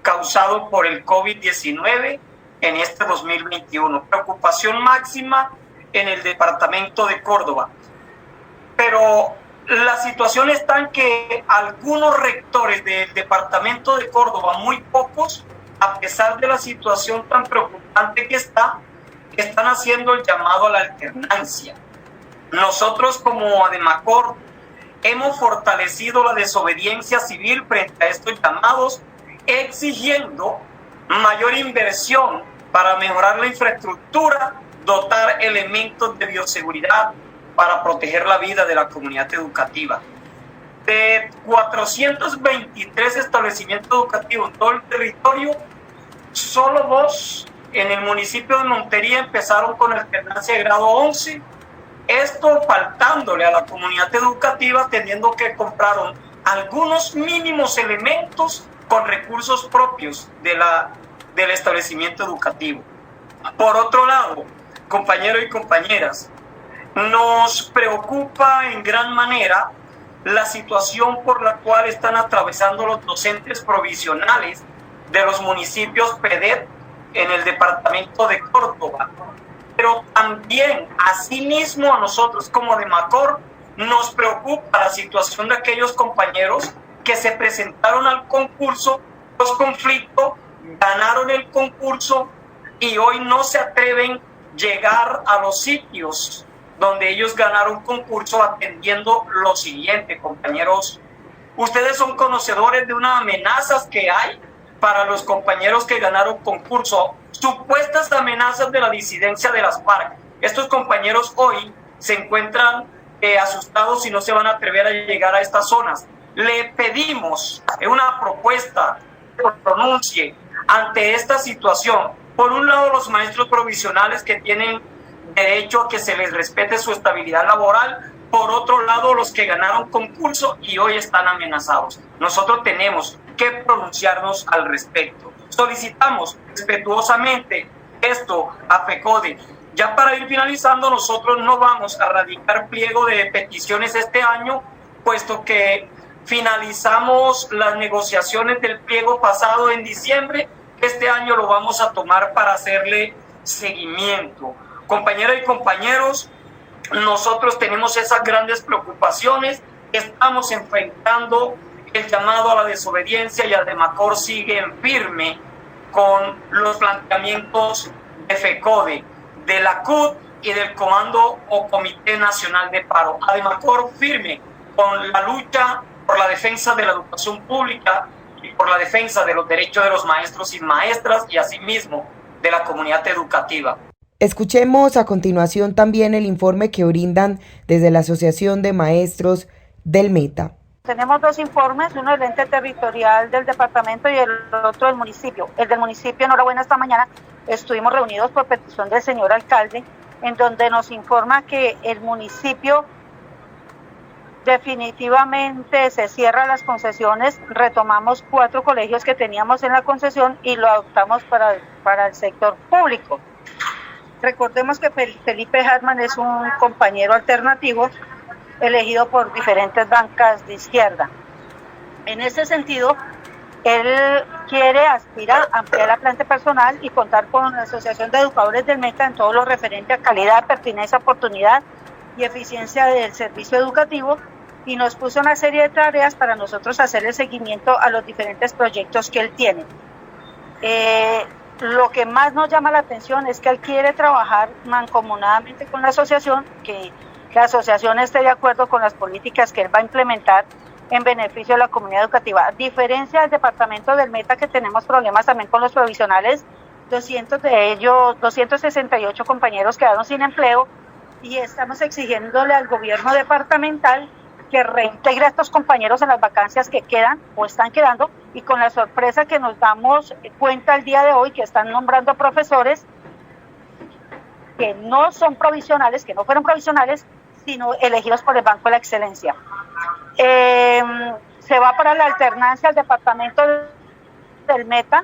causados por el COVID-19 en este 2021. Preocupación máxima en el departamento de Córdoba. Pero la situación está en que algunos rectores del departamento de Córdoba, muy pocos, a pesar de la situación tan preocupante que están haciendo el llamado a la alternancia. Nosotros como ADEMACOR hemos fortalecido la desobediencia civil frente a estos llamados, exigiendo mayor inversión para mejorar la infraestructura, dotar elementos de bioseguridad para proteger la vida de la comunidad educativa. De 423 establecimientos educativos en todo el territorio, solo 2 en el municipio de Montería empezaron con alternancia de grado 11. Esto faltándole a la comunidad educativa, teniendo que comprar algunos mínimos elementos con recursos propios del establecimiento educativo. Por otro lado, compañeros y compañeras, nos preocupa en gran manera la situación por la cual están atravesando los docentes provisionales de los municipios PEDET en el departamento de Córdoba. Pero también, asimismo, a nosotros como ADEMACOR nos preocupa la situación de aquellos compañeros que se presentaron al concurso, los conflictos, ganaron el concurso y hoy no se atreven a llegar a los sitios donde ellos ganaron concurso, atendiendo lo siguiente, compañeros. Ustedes son conocedores de unas amenazas que hay para los compañeros que ganaron concurso, supuestas amenazas de la disidencia de las FARC. Estos compañeros hoy se encuentran asustados y no se van a atrever a llegar a estas zonas. Le pedimos una propuesta que pronuncie ante esta situación. Por un lado, los maestros provisionales que tienen derecho a que se les respete su estabilidad laboral. Por otro lado, los que ganaron concurso y hoy están amenazados. Nosotros tenemos que pronunciarnos al respecto. Solicitamos respetuosamente esto a FECODE. Ya para ir finalizando, nosotros no vamos a radicar pliego de peticiones este año, puesto que finalizamos las negociaciones del pliego pasado en diciembre. Este año lo vamos a tomar para hacerle seguimiento. Compañeras y compañeros, nosotros tenemos esas grandes preocupaciones, estamos enfrentando el llamado a la desobediencia y ADEMACOR sigue en firme con los planteamientos de FECODE, de la CUT y del Comando o Comité Nacional de Paro. ADEMACOR firme con la lucha por la defensa de la educación pública y por la defensa de los derechos de los maestros y maestras y asimismo de la comunidad educativa.
Escuchemos a continuación también el informe que brindan desde la Asociación de Maestros del META.
Tenemos 2 informes, uno del ente territorial del departamento y el otro del municipio. El del municipio, enhorabuena, esta mañana estuvimos reunidos por petición del señor alcalde, en donde nos informa que el municipio definitivamente se cierra las concesiones, retomamos 4 colegios que teníamos en la concesión y lo adoptamos para el sector público. Recordemos que Felipe Hartman es un compañero alternativo elegido por diferentes bancas de izquierda. En ese sentido, él aspira a ampliar la planta personal y contar con la Asociación de Educadores del META en todo lo referente a calidad, pertinencia, oportunidad y eficiencia del servicio educativo, y nos puso una serie de tareas para nosotros hacer el seguimiento a los diferentes proyectos que él tiene. Lo que más nos llama la atención es que él quiere trabajar mancomunadamente con la asociación, que la asociación esté de acuerdo con las políticas que él va a implementar en beneficio de la comunidad educativa. A diferencia del departamento del Meta, que tenemos problemas también con los provisionales, 200 de ellos, 268 compañeros quedaron sin empleo y estamos exigiéndole al gobierno departamental que reintegre a estos compañeros en las vacancias que quedan o están quedando, y con la sorpresa que nos damos cuenta el día de hoy que están nombrando profesores que no son provisionales, que no fueron provisionales, sino elegidos por el Banco de la Excelencia. Se va para la alternancia al departamento del Meta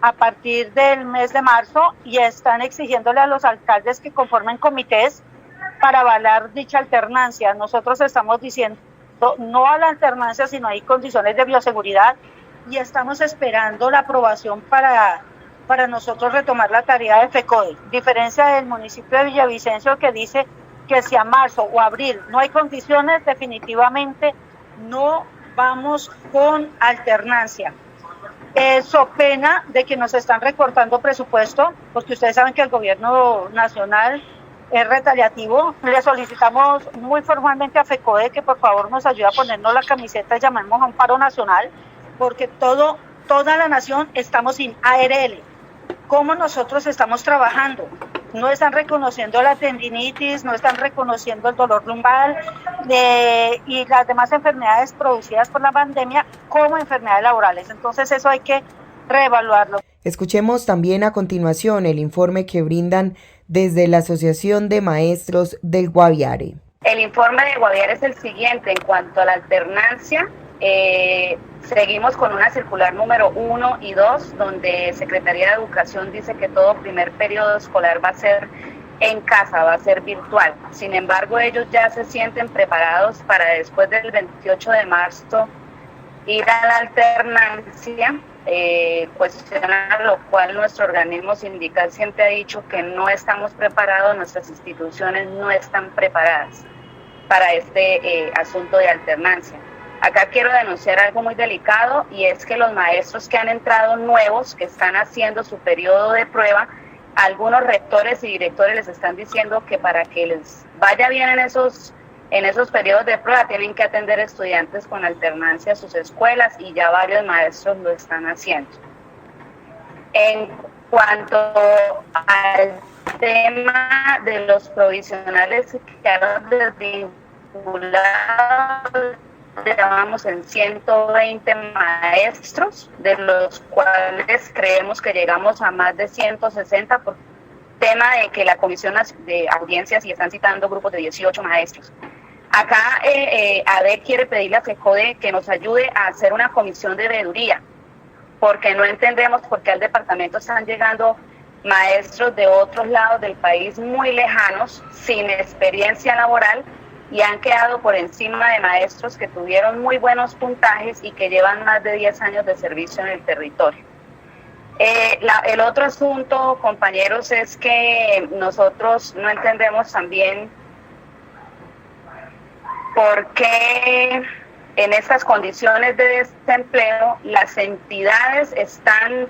a partir del mes de marzo y están exigiéndole a los alcaldes que conformen comités para avalar dicha alternancia. Nosotros estamos diciendo no a la alternancia, sino hay condiciones de bioseguridad y estamos esperando la aprobación para nosotros retomar la tarea de FECODE. Diferencia del municipio de Villavicencio, que dice que si a marzo o abril no hay condiciones, definitivamente no vamos con alternancia. So pena de que nos están recortando presupuesto, porque ustedes saben que el gobierno nacional es retaliativo. Le solicitamos muy formalmente a FECODE que por favor nos ayude a ponernos la camiseta y llamemos a un paro nacional, porque toda la nación estamos sin ARL. ¿Cómo nosotros estamos trabajando? No están reconociendo la tendinitis, no están reconociendo el dolor lumbar y las demás enfermedades producidas por la pandemia como enfermedades laborales. Entonces eso hay que reevaluarlo.
Escuchemos también a continuación el informe que brindan desde la Asociación de Maestros del Guaviare.
El informe de Guaviare es el siguiente. En cuanto a la alternancia, seguimos con una circular número 1 y 2, donde Secretaría de Educación dice que todo primer periodo escolar va a ser en casa, va a ser virtual. Sin embargo, ellos ya se sienten preparados para después del 28 de marzo ir a la alternancia, cuestión a lo cual nuestro organismo sindical siempre ha dicho que no estamos preparados, nuestras instituciones no están preparadas para este asunto de alternancia. Acá quiero denunciar algo muy delicado, y es que los maestros que han entrado nuevos, que están haciendo su periodo de prueba, algunos rectores y directores les están diciendo que para que les vaya bien en esos periodos de prueba tienen que atender estudiantes con alternancia a sus escuelas, y ya varios maestros lo están haciendo. En cuanto al tema de los provisionales que quedaron desvinculados, llamamos en 120 maestros, de los cuales creemos que llegamos a más de 160 por tema de que la comisión de audiencias y están citando grupos de 18 maestros. Acá ADE quiere pedirle a FECODE que nos ayude a hacer una comisión de veeduría, porque no entendemos por qué al departamento están llegando maestros de otros lados del país muy lejanos, sin experiencia laboral, y han quedado por encima de maestros que tuvieron muy buenos puntajes y que llevan más de 10 años de servicio en el territorio. El otro asunto, compañeros, es que nosotros no entendemos también por qué en estas condiciones de desempleo las entidades están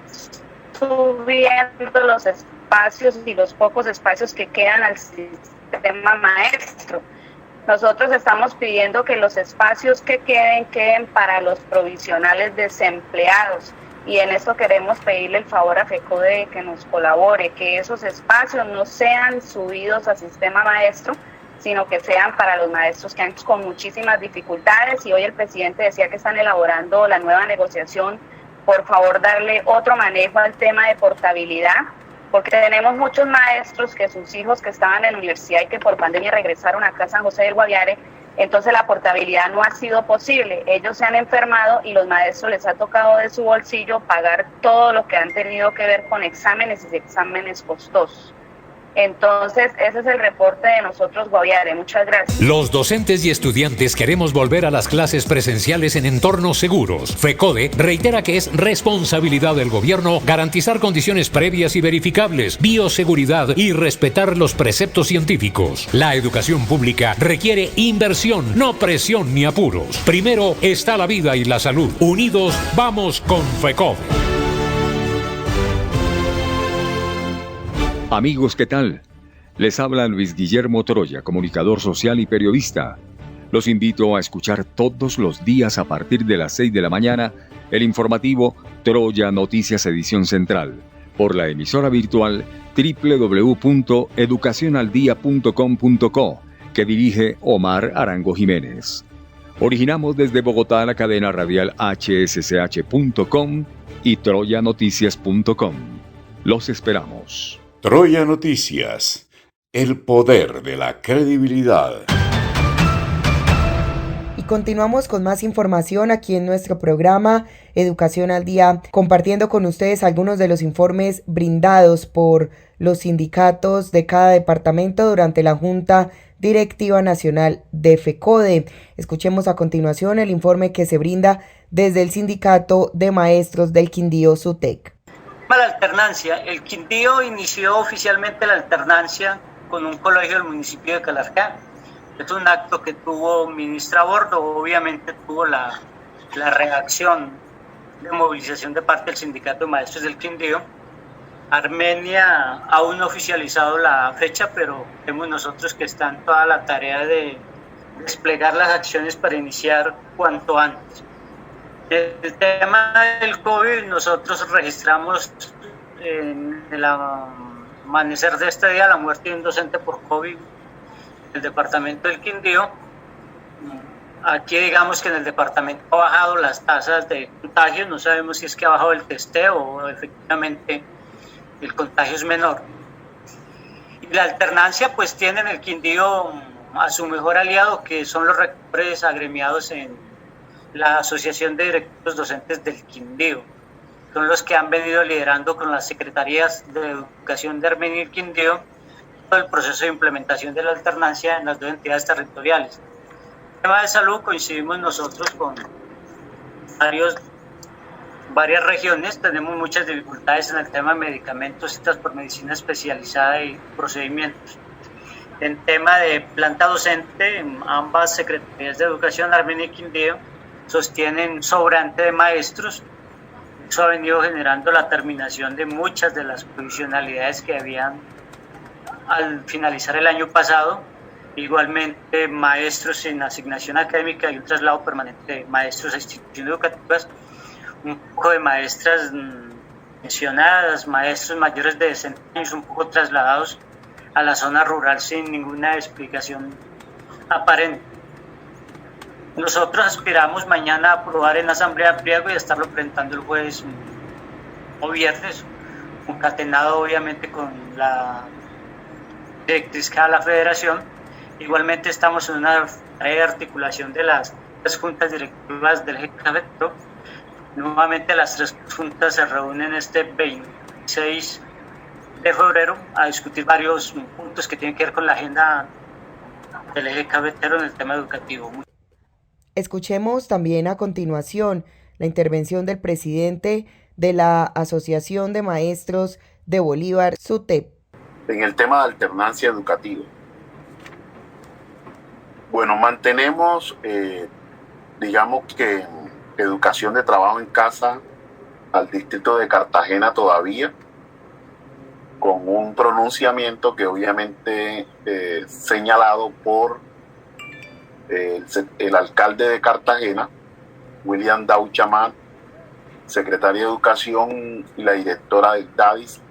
subiendo los espacios y los pocos espacios que quedan al sistema maestro. Nosotros estamos pidiendo que los espacios que queden para los provisionales desempleados, y en esto queremos pedirle el favor a FECODE que nos colabore, que esos espacios no sean subidos al sistema maestro, sino que sean para los maestros que han con muchísimas dificultades. Y hoy el presidente decía que están elaborando la nueva negociación. Por favor, darle otro manejo al tema de portabilidad, porque tenemos muchos maestros que sus hijos que estaban en la universidad y que por pandemia regresaron acá a San José del Guaviare, entonces la portabilidad no ha sido posible. Ellos se han enfermado y los maestros les ha tocado de su bolsillo pagar todo lo que han tenido que ver con exámenes y exámenes costosos. Entonces, ese es el reporte de nosotros, Guaviare. Muchas gracias.
Los docentes y estudiantes queremos volver a las clases presenciales en entornos seguros. FECODE reitera que es responsabilidad del gobierno garantizar condiciones previas y verificables, bioseguridad y respetar los preceptos científicos. La educación pública requiere inversión, no presión ni apuros. Primero está la vida y la salud. Unidos, vamos con FECODE.
Amigos, ¿qué tal? Les habla Luis Guillermo Toroya, comunicador social y periodista. Los invito a escuchar todos los días a partir de las 6 de la mañana el informativo Troya Noticias Edición Central por la emisora virtual www.educacionaldia.com.co que dirige Omar Arango Jiménez. Originamos desde Bogotá la cadena radial hsch.com y troyanoticias.com. Los esperamos.
Troya Noticias, el poder de la credibilidad.
Y continuamos con más información aquí en nuestro programa Educación al Día, compartiendo con ustedes algunos de los informes brindados por los sindicatos de cada departamento durante la Junta Directiva Nacional de FECODE. Escuchemos a continuación el informe que se brinda desde el Sindicato de Maestros del Quindío, SUTEC.
La alternancia. El Quindío inició oficialmente la alternancia con un colegio del municipio de Calarcá. Es un acto que tuvo ministra a bordo, obviamente tuvo la reacción de movilización de parte del Sindicato de Maestros del Quindío. Armenia aún no ha oficializado la fecha, pero vemos nosotros que está en toda la tarea de desplegar las acciones para iniciar cuanto antes. El tema del COVID, nosotros registramos en el amanecer de este día la muerte de un docente por COVID en el departamento del Quindío. Aquí digamos que en el departamento ha bajado las tasas de contagio, no sabemos si es que ha bajado el testeo o efectivamente el contagio es menor. Y la alternancia pues tiene en el Quindío a su mejor aliado, que son los rectores agremiados en la Asociación de Directivos Docentes del Quindío. Son los que han venido liderando con las secretarías de Educación de Armenia y el Quindío todo el proceso de implementación de la alternancia en las dos entidades territoriales. En el tema de salud coincidimos nosotros con varias regiones, tenemos muchas dificultades en el tema de medicamentos, citas por medicina especializada y procedimientos. En tema de planta docente, ambas secretarías de Educación, Armenia y Quindío, sostienen sobrante de maestros. Eso ha venido generando la terminación de muchas de las provisionalidades que habían al finalizar el año pasado. Igualmente, maestros sin asignación académica y un traslado permanente de maestros a instituciones educativas, un poco de maestras pensionadas, maestros mayores de 60 años, un poco trasladados a la zona rural sin ninguna explicación aparente. Nosotros aspiramos mañana a aprobar en la Asamblea de Pliego y a estarlo presentando el jueves o viernes, concatenado obviamente con la directriz que da la Federación. Igualmente estamos en una tarea de articulación de las juntas directivas del GCAFETRO. Nuevamente las tres juntas se reúnen este 26 de febrero a discutir varios puntos que tienen que ver con la agenda del eje cafetero en el tema educativo.
Escuchemos también a continuación la intervención del presidente de la Asociación de Maestros de Bolívar, SUTEP.
En el tema de alternancia educativa, bueno, mantenemos, digamos que educación de trabajo en casa al distrito de Cartagena todavía, con un pronunciamiento que obviamente señalado por el alcalde de Cartagena, William Dauchamat, secretaria de Educación y la directora del DADIS,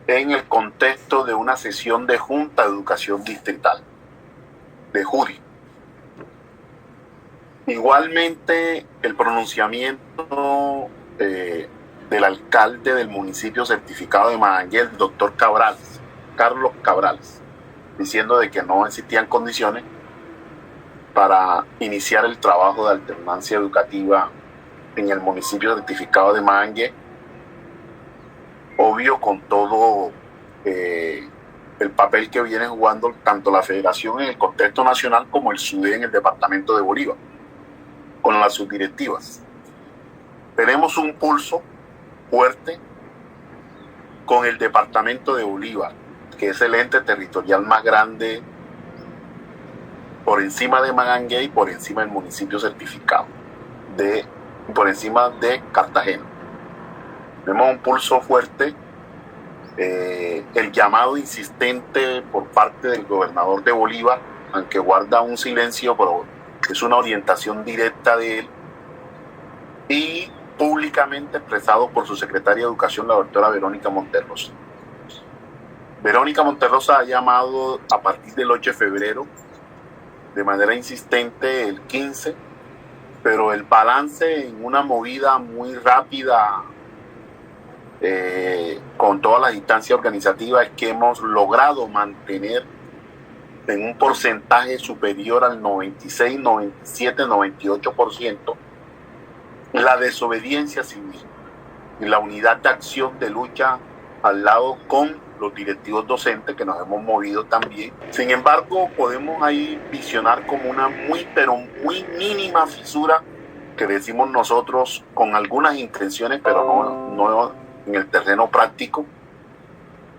en el contexto de una sesión de Junta de Educación Distrital, de JUDI. Igualmente, el pronunciamiento del alcalde del municipio certificado de Magangué, el doctor Carlos Cabrales, diciendo de que no existían condiciones para iniciar el trabajo de alternancia educativa en el municipio certificado de Magangué. Obvio, con todo el papel que viene jugando tanto la Federación en el contexto nacional como el SUDE en el departamento de Bolívar, con las subdirectivas. Tenemos un pulso fuerte con el departamento de Bolívar, que es el ente territorial más grande por encima de Magangué y por encima del municipio certificado, por encima de Cartagena. Tenemos un pulso fuerte, el llamado insistente por parte del gobernador de Bolívar aunque guarda un silencio, pero es una orientación directa de él y públicamente expresado por su secretaria de Educación, la doctora Verónica Monterrosa. Verónica Monterrosa ha llamado a partir del 8 de febrero, de manera insistente el 15, pero el balance en una movida muy rápida con todas las instancias organizativas es que hemos logrado mantener en un porcentaje superior al 96, 97, 98% la desobediencia civil y la unidad de acción de lucha al lado con los directivos docentes que nos hemos movido también. Sin embargo, podemos ahí visionar como una pero muy mínima fisura que decimos nosotros con algunas intenciones, pero no en el terreno práctico.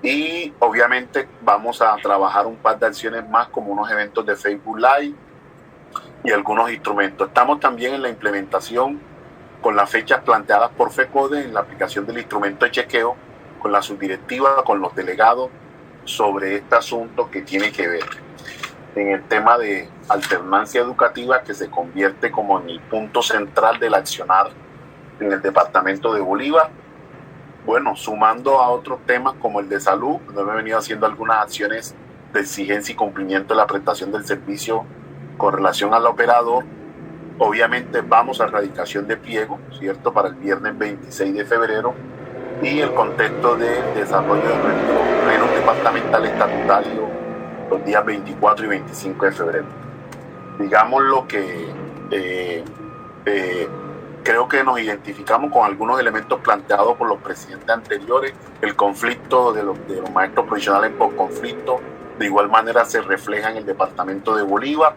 Y obviamente vamos a trabajar un par de acciones más como unos eventos de Facebook Live y algunos instrumentos. Estamos también en la implementación con las fechas planteadas por FECODE en la aplicación del instrumento de chequeo con la subdirectiva, con los delegados sobre este asunto que tiene que ver en el tema de alternancia educativa que se convierte como en el punto central del accionar en el departamento de Bolívar. Bueno, sumando a otros temas como el de salud, donde hemos venido haciendo algunas acciones de exigencia y cumplimiento de la prestación del servicio con relación al operador. Obviamente vamos a erradicación de pliego, ¿cierto?, para el viernes 26 de febrero y el contexto del desarrollo de nuestro pleno departamental estatutario los días 24 y 25 de febrero. Digamos lo que creo que nos identificamos con algunos elementos planteados por los presidentes anteriores. El conflicto de los maestros profesionales por conflicto, de igual manera se refleja en el departamento de Bolívar,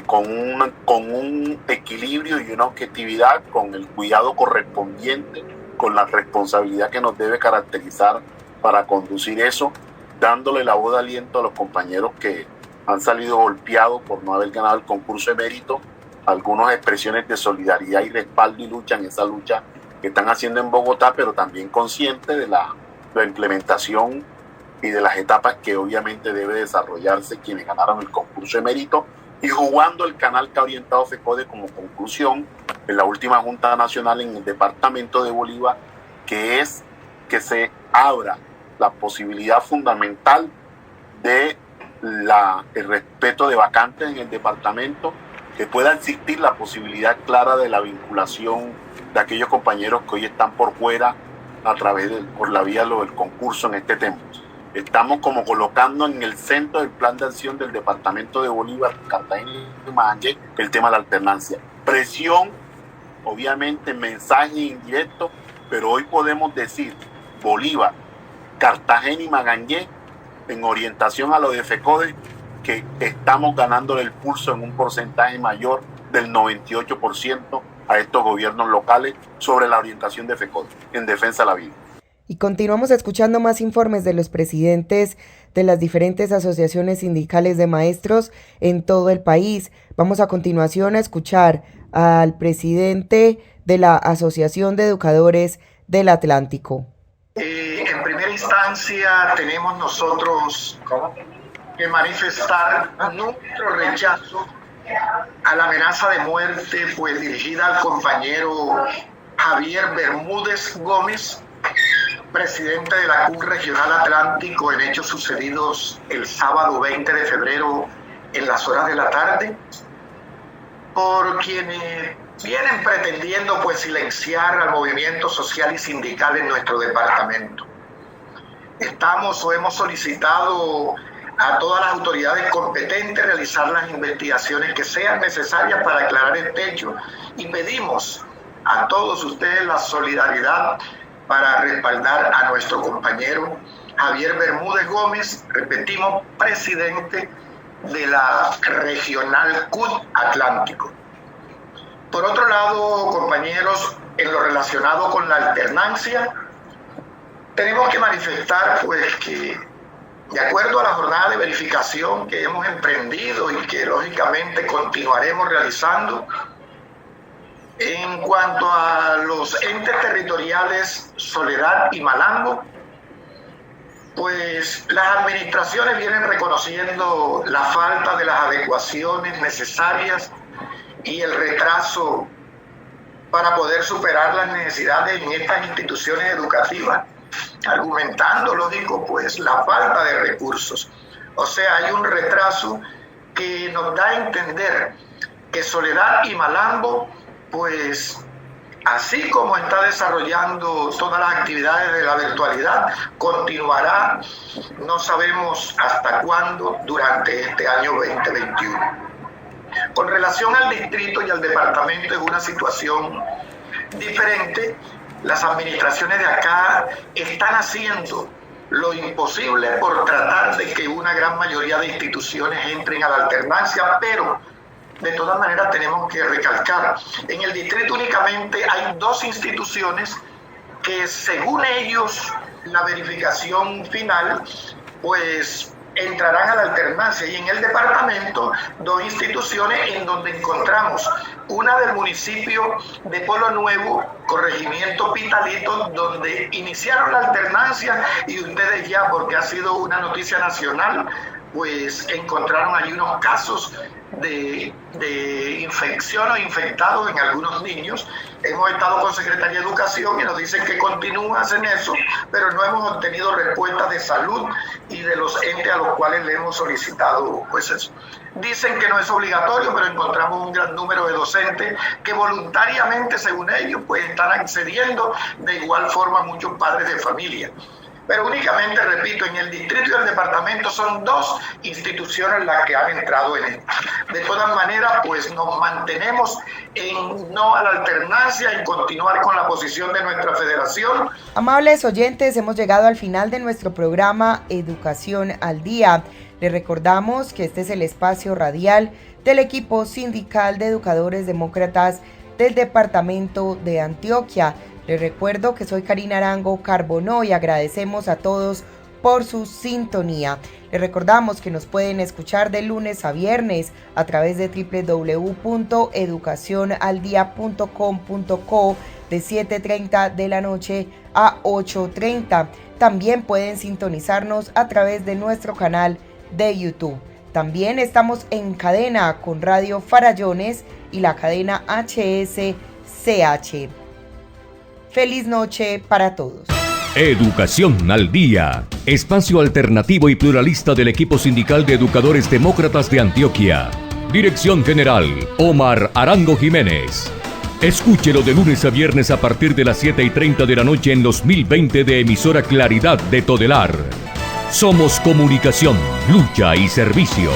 con un equilibrio y una objetividad, con el cuidado correspondiente, con la responsabilidad que nos debe caracterizar para conducir eso, dándole la voz de aliento a los compañeros que han salido golpeados por no haber ganado el concurso de mérito, algunas expresiones de solidaridad y respaldo y lucha en esa lucha que están haciendo en Bogotá, pero también conscientes de la implementación y de las etapas que obviamente debe desarrollarse quienes ganaron el concurso de mérito, y jugando el canal que ha orientado FECODE como conclusión en la última Junta Nacional en el departamento de Bolívar, que es que se abra la posibilidad fundamental de el respeto de vacantes en el departamento, que pueda existir la posibilidad clara de la vinculación de aquellos compañeros que hoy están por fuera a través por la vía del concurso en este tema. Estamos como colocando en el centro del plan de acción del departamento de Bolívar, Cartagena y Magallanes, el tema de la alternancia. Presión, obviamente, mensaje indirecto, pero hoy podemos decir Bolívar, Cartagena y Magallanes, en orientación a lo de FECODE, que estamos ganándole el pulso en un porcentaje mayor del 98% a estos gobiernos locales sobre la orientación de FECODE en defensa de la vida.
Y continuamos escuchando más informes de los presidentes de las diferentes asociaciones sindicales de maestros en todo el país. Vamos a continuación a escuchar al presidente de la Asociación de Educadores del Atlántico.
En primera instancia tenemos nosotros que manifestar nuestro rechazo a la amenaza de muerte pues dirigida al compañero Javier Bermúdez Gómez, presidente de la CUT Regional Atlántico, en hechos sucedidos el sábado 20 de febrero en las horas de la tarde, por quienes vienen pretendiendo pues silenciar al movimiento social y sindical en nuestro departamento. Hemos solicitado a todas las autoridades competentes realizar las investigaciones que sean necesarias para aclarar este hecho y pedimos a todos ustedes la solidaridad para respaldar a nuestro compañero Javier Bermúdez Gómez, repetimos, presidente de la Regional CUT Atlántico. Por otro lado, compañeros, en lo relacionado con la alternancia, tenemos que manifestar pues que de acuerdo a la jornada de verificación que hemos emprendido y que lógicamente continuaremos realizando, en cuanto a los entes territoriales Soledad y Malambo, pues las administraciones vienen reconociendo la falta de las adecuaciones necesarias y el retraso para poder superar las necesidades en estas instituciones educativas, argumentando, lógico, pues la falta de recursos. O sea, hay un retraso que nos da a entender que Soledad y Malambo, pues así como está desarrollando todas las actividades de la virtualidad, continuará, no sabemos hasta cuándo, durante este año 2021. Con relación al distrito y al departamento es una situación diferente. Las administraciones de acá están haciendo lo imposible por tratar de que una gran mayoría de instituciones entren a la alternancia, pero de todas maneras tenemos que recalcar, en el distrito únicamente hay 2 instituciones que según ellos la verificación final pues entrarán a la alternancia, y en el departamento 2 instituciones en donde encontramos una del municipio de Pueblo Nuevo, corregimiento Pitalito, donde iniciaron la alternancia y ustedes ya, porque ha sido una noticia nacional, pues encontraron allí unos casos de infección o infectados en algunos niños. Hemos estado con Secretaría de Educación y nos dicen que continúan en eso, pero no hemos obtenido respuestas de salud y de los entes a los cuales le hemos solicitado pues eso. Dicen que no es obligatorio, pero encontramos un gran número de docentes que voluntariamente, según ellos, pues están accediendo, de igual forma muchos padres de familia. Pero únicamente, repito, en el distrito y el departamento son 2 instituciones las que han entrado en esto. De todas maneras, pues nos mantenemos en no a la alternancia, en continuar con la posición de nuestra federación.
Amables oyentes, hemos llegado al final de nuestro programa Educación al Día. Les recordamos que este es el espacio radial del equipo sindical de educadores demócratas del departamento de Antioquia. Les recuerdo que soy Karina Arango Carbonó y agradecemos a todos por su sintonía. Les recordamos que nos pueden escuchar de lunes a viernes a través de www.educacionaldia.com.co de 7:30 de la noche a 8:30. También pueden sintonizarnos a través de nuestro canal de YouTube. También estamos en cadena con Radio Farallones y la cadena HSCH. Feliz noche para todos.
Educación al Día, espacio alternativo y pluralista del equipo sindical de educadores demócratas de Antioquia. Dirección General, Omar Arango Jiménez. Escúchelo de lunes a viernes a partir de las 7:30 de la noche en los 1020 de emisora Claridad de Todelar. Somos comunicación, lucha y servicio.